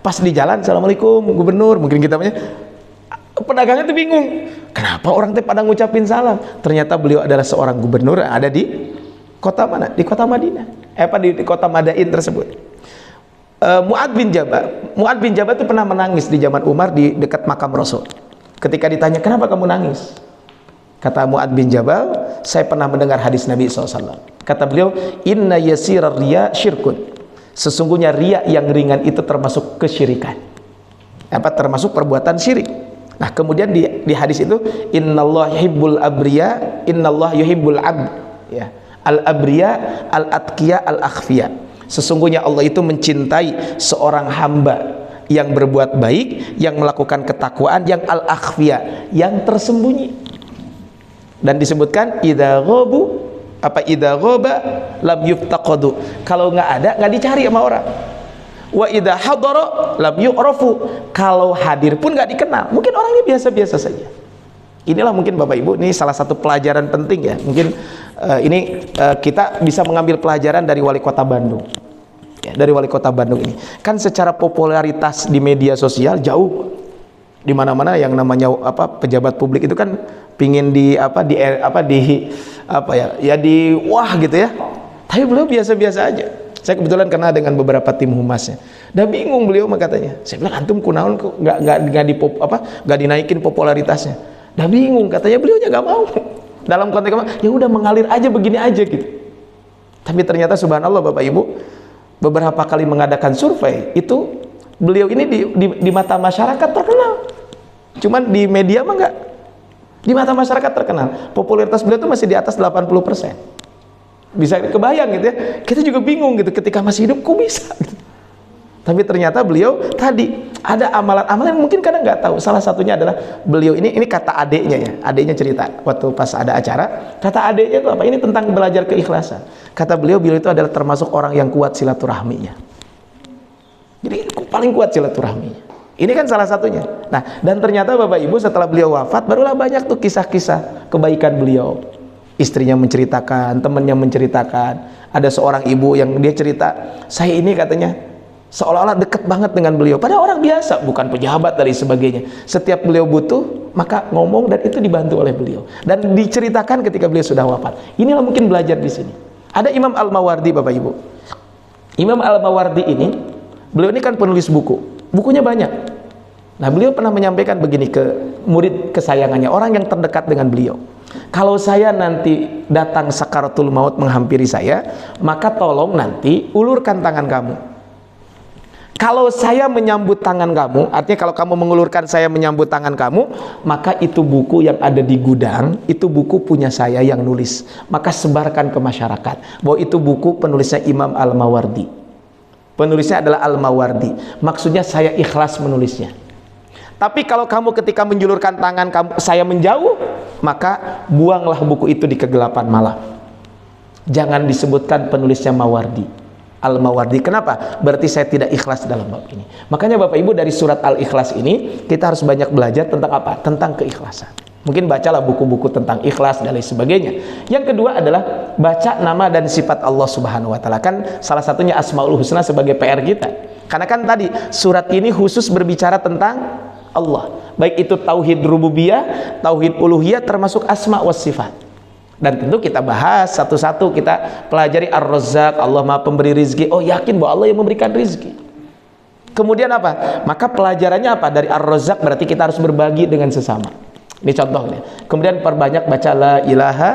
Pas di jalan, assalamualaikum gubernur, mungkin kita punya pedagangnya tuh bingung, kenapa orang teh pada ngucapin salam. Ternyata beliau adalah seorang gubernur yang ada di kota mana? Di kota Madinah, di kota Madain tersebut. Mu'ad bin Jabal itu pernah menangis di zaman Umar di dekat makam Rasul. Ketika ditanya, kenapa kamu nangis? Kata Mu'ad bin Jabal, saya pernah mendengar hadis Nabi SAW. Kata beliau, inna yasirar riya syirkun. Sesungguhnya riya yang ringan itu termasuk kesyirikan. Termasuk perbuatan syirik. Nah, kemudian di hadis itu, innallah yuhibbul abriya, innallah yuhibbul abd. Ya. Al-abriya, al-atqiya, al-akhfiya. Sesungguhnya Allah itu mencintai seorang hamba yang berbuat baik, yang melakukan ketakwaan, yang al-akhfiyah, yang tersembunyi. Dan disebutkan idza ghaba lam yuftaqadu. Kalau nggak ada, nggak dicari sama orang. Wa idza hadara lam yu'rafu. Kalau hadir pun nggak dikenal. Mungkin orangnya biasa-biasa saja. Inilah mungkin Bapak Ibu, ini salah satu pelajaran penting ya. Mungkin kita bisa mengambil pelajaran dari wali kota Bandung. Ya, dari wali kota Bandung ini. Kan secara popularitas di media sosial jauh. Di mana-mana yang namanya pejabat publik itu kan pingin di wah gitu ya. Tapi beliau biasa-biasa aja. Saya kebetulan kenal dengan beberapa tim humasnya. Dah bingung beliau katanya. Saya bilang, antum kunaon kok nggak dinaikin popularitasnya. Dah bingung, katanya beliau nggak mau. Dalam konteks ya udah mengalir aja begini aja gitu. Tapi ternyata subhanallah Bapak Ibu, beberapa kali mengadakan survei itu beliau ini di mata masyarakat terkenal. Cuman di media mah enggak. Di mata masyarakat terkenal. Popularitas beliau itu masih di atas 80%. Bisa kebayang gitu ya. Kita juga bingung gitu ketika masih hidup kok bisa gitu. Tapi ternyata beliau tadi ada amalan-amalan yang mungkin kadang nggak tahu. Salah satunya adalah beliau ini kata adiknya ya. Adiknya cerita waktu pas ada acara. Kata adiknya itu apa? Ini tentang belajar keikhlasan. Kata beliau itu adalah termasuk orang yang kuat silaturahminya. Jadi paling kuat silaturahminya. Ini kan salah satunya. Nah, dan ternyata Bapak Ibu setelah beliau wafat barulah banyak tuh kisah-kisah kebaikan beliau. Istrinya menceritakan, temannya menceritakan. Ada seorang ibu yang dia cerita, saya ini katanya seolah-olah dekat banget dengan beliau. Padahal orang biasa, bukan pejabat dan sebagainya. Setiap beliau butuh, maka ngomong dan itu dibantu oleh beliau. Dan diceritakan ketika beliau sudah wafat. Inilah mungkin belajar di sini. Ada Imam Al-Mawardi Bapak Ibu. Imam Al-Mawardi ini, beliau ini kan penulis buku. Bukunya banyak. Nah, beliau pernah menyampaikan begini ke murid kesayangannya, orang yang terdekat dengan beliau. Kalau saya nanti datang sakaratul maut menghampiri saya, maka tolong nanti ulurkan tangan kamu. Kalau saya menyambut tangan kamu, artinya kalau kamu mengulurkan saya menyambut tangan kamu, maka itu buku yang ada di gudang, itu buku punya saya yang nulis. Maka sebarkan ke masyarakat bahwa itu buku penulisnya Imam Al-Mawardi. Penulisnya adalah Al-Mawardi. Maksudnya saya ikhlas menulisnya. Tapi kalau kamu ketika menjulurkan tangan saya menjauh, maka buanglah buku itu di kegelapan malam. Jangan disebutkan penulisnya Mawardi, Al-Mawardi. Kenapa? Berarti saya tidak ikhlas dalam bab ini. Makanya Bapak Ibu dari surat Al-Ikhlas ini kita harus banyak belajar tentang apa? Tentang keikhlasan. Mungkin bacalah buku-buku tentang ikhlas dan lain sebagainya. Yang kedua adalah baca nama dan sifat Allah Subhanahu wa taala. Kan salah satunya Asmaul Husna sebagai PR kita. Karena kan tadi surat ini khusus berbicara tentang Allah. Baik itu tauhid rububiyah, tauhid uluhiyah termasuk asma was sifat. Dan tentu kita bahas satu-satu, kita pelajari Ar-Razzaq, Allah Maha Pemberi rizki. Oh, yakin bahwa Allah yang memberikan rizki. Kemudian apa? Maka pelajarannya apa? Dari Ar-Razzaq berarti kita harus berbagi dengan sesama. Ini contohnya. Kemudian perbanyak baca la ilaha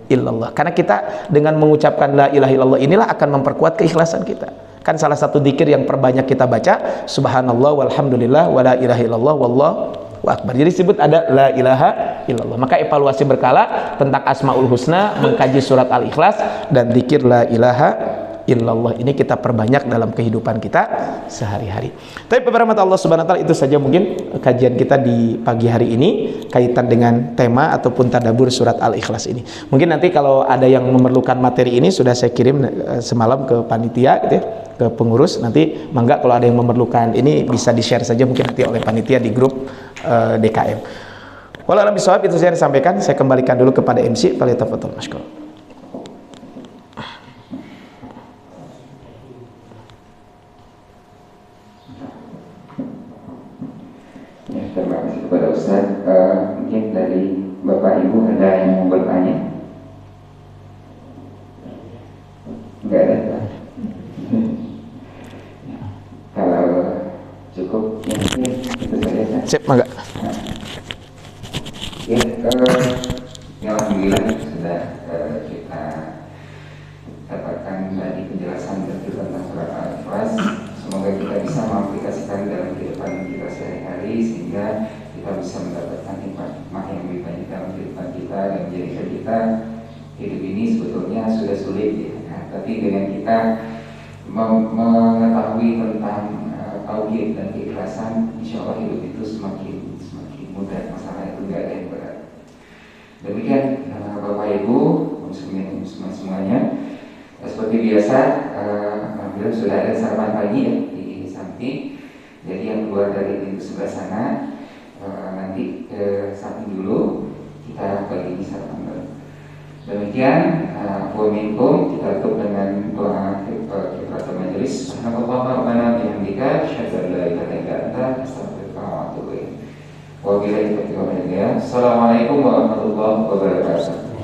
illallah. Karena kita dengan mengucapkan la ilaha illallah inilah akan memperkuat keikhlasan kita. Kan salah satu dzikir yang perbanyak kita baca, subhanallah walhamdulillah wala ilaha illallah wallahu akbar. Jadi disebut ada la ilaha illallah. Maka evaluasi berkala tentang Asmaul Husna, mengkaji surat Al-Ikhlas dan dzikir la ilaha illallah ini kita perbanyak dalam kehidupan kita sehari-hari. Tapi beberapa Allah Subhanahu wa taala, itu saja mungkin kajian kita di pagi hari ini kaitan dengan tema ataupun tadabbur surat Al-Ikhlas ini. Mungkin nanti kalau ada yang memerlukan materi ini sudah saya kirim semalam ke panitia gitu ya, ke pengurus. Nanti mangga kalau ada yang memerlukan ini bisa di-share saja mungkin nanti oleh panitia di grup DKM. Walau alam bisawab, itu saya disampaikan. Saya kembalikan dulu kepada MC. Falyatafadhal mashkur. Terima kasih kepada Ustaz. Mungkin dari Bapak Ibu ada yang mau bertanya? Enggak ada, Pak. Kalau cukup, ya mungkin itu saja. Sip, mangga. Ya, alhamdulillah sudah kita dapatkan tadi penjelasan tentang surat Al-Ikhlas. Semoga kita bisa mengaplikasikan dalam kehidupan kita sehari-hari sehingga kita bisa mendapatkan hikmah yang lebih banyak dalam kehidupan kita dan menjadikan kita hidup ini sebetulnya sudah sulit ya. Nah, tapi dengan kita mengetahui tentang tauhid dan keikhlasan, insya Allah hidup itu semakin mudah, masalah itu tidak ada yang berat. Demikian Bapak Ibu, muslimin muslimat semuanya. Seperti biasa, alhamdulillah sudah ada sarapan pagi ya di samping. Jadi yang keluar dari pintu sebelah sana, nanti ke samping dulu kita bagi sarapan bareng. Demikian, wa minkum, kita tutup dengan doa kifaratul majelis. Subhanallah rabbana bihamdika asyhadu an la ilaha illa anta astaghfiruka wa atubu ilaik. Wabillahi taufiq wal hidayah. Assalamualaikum warahmatullahi wabarakatuh.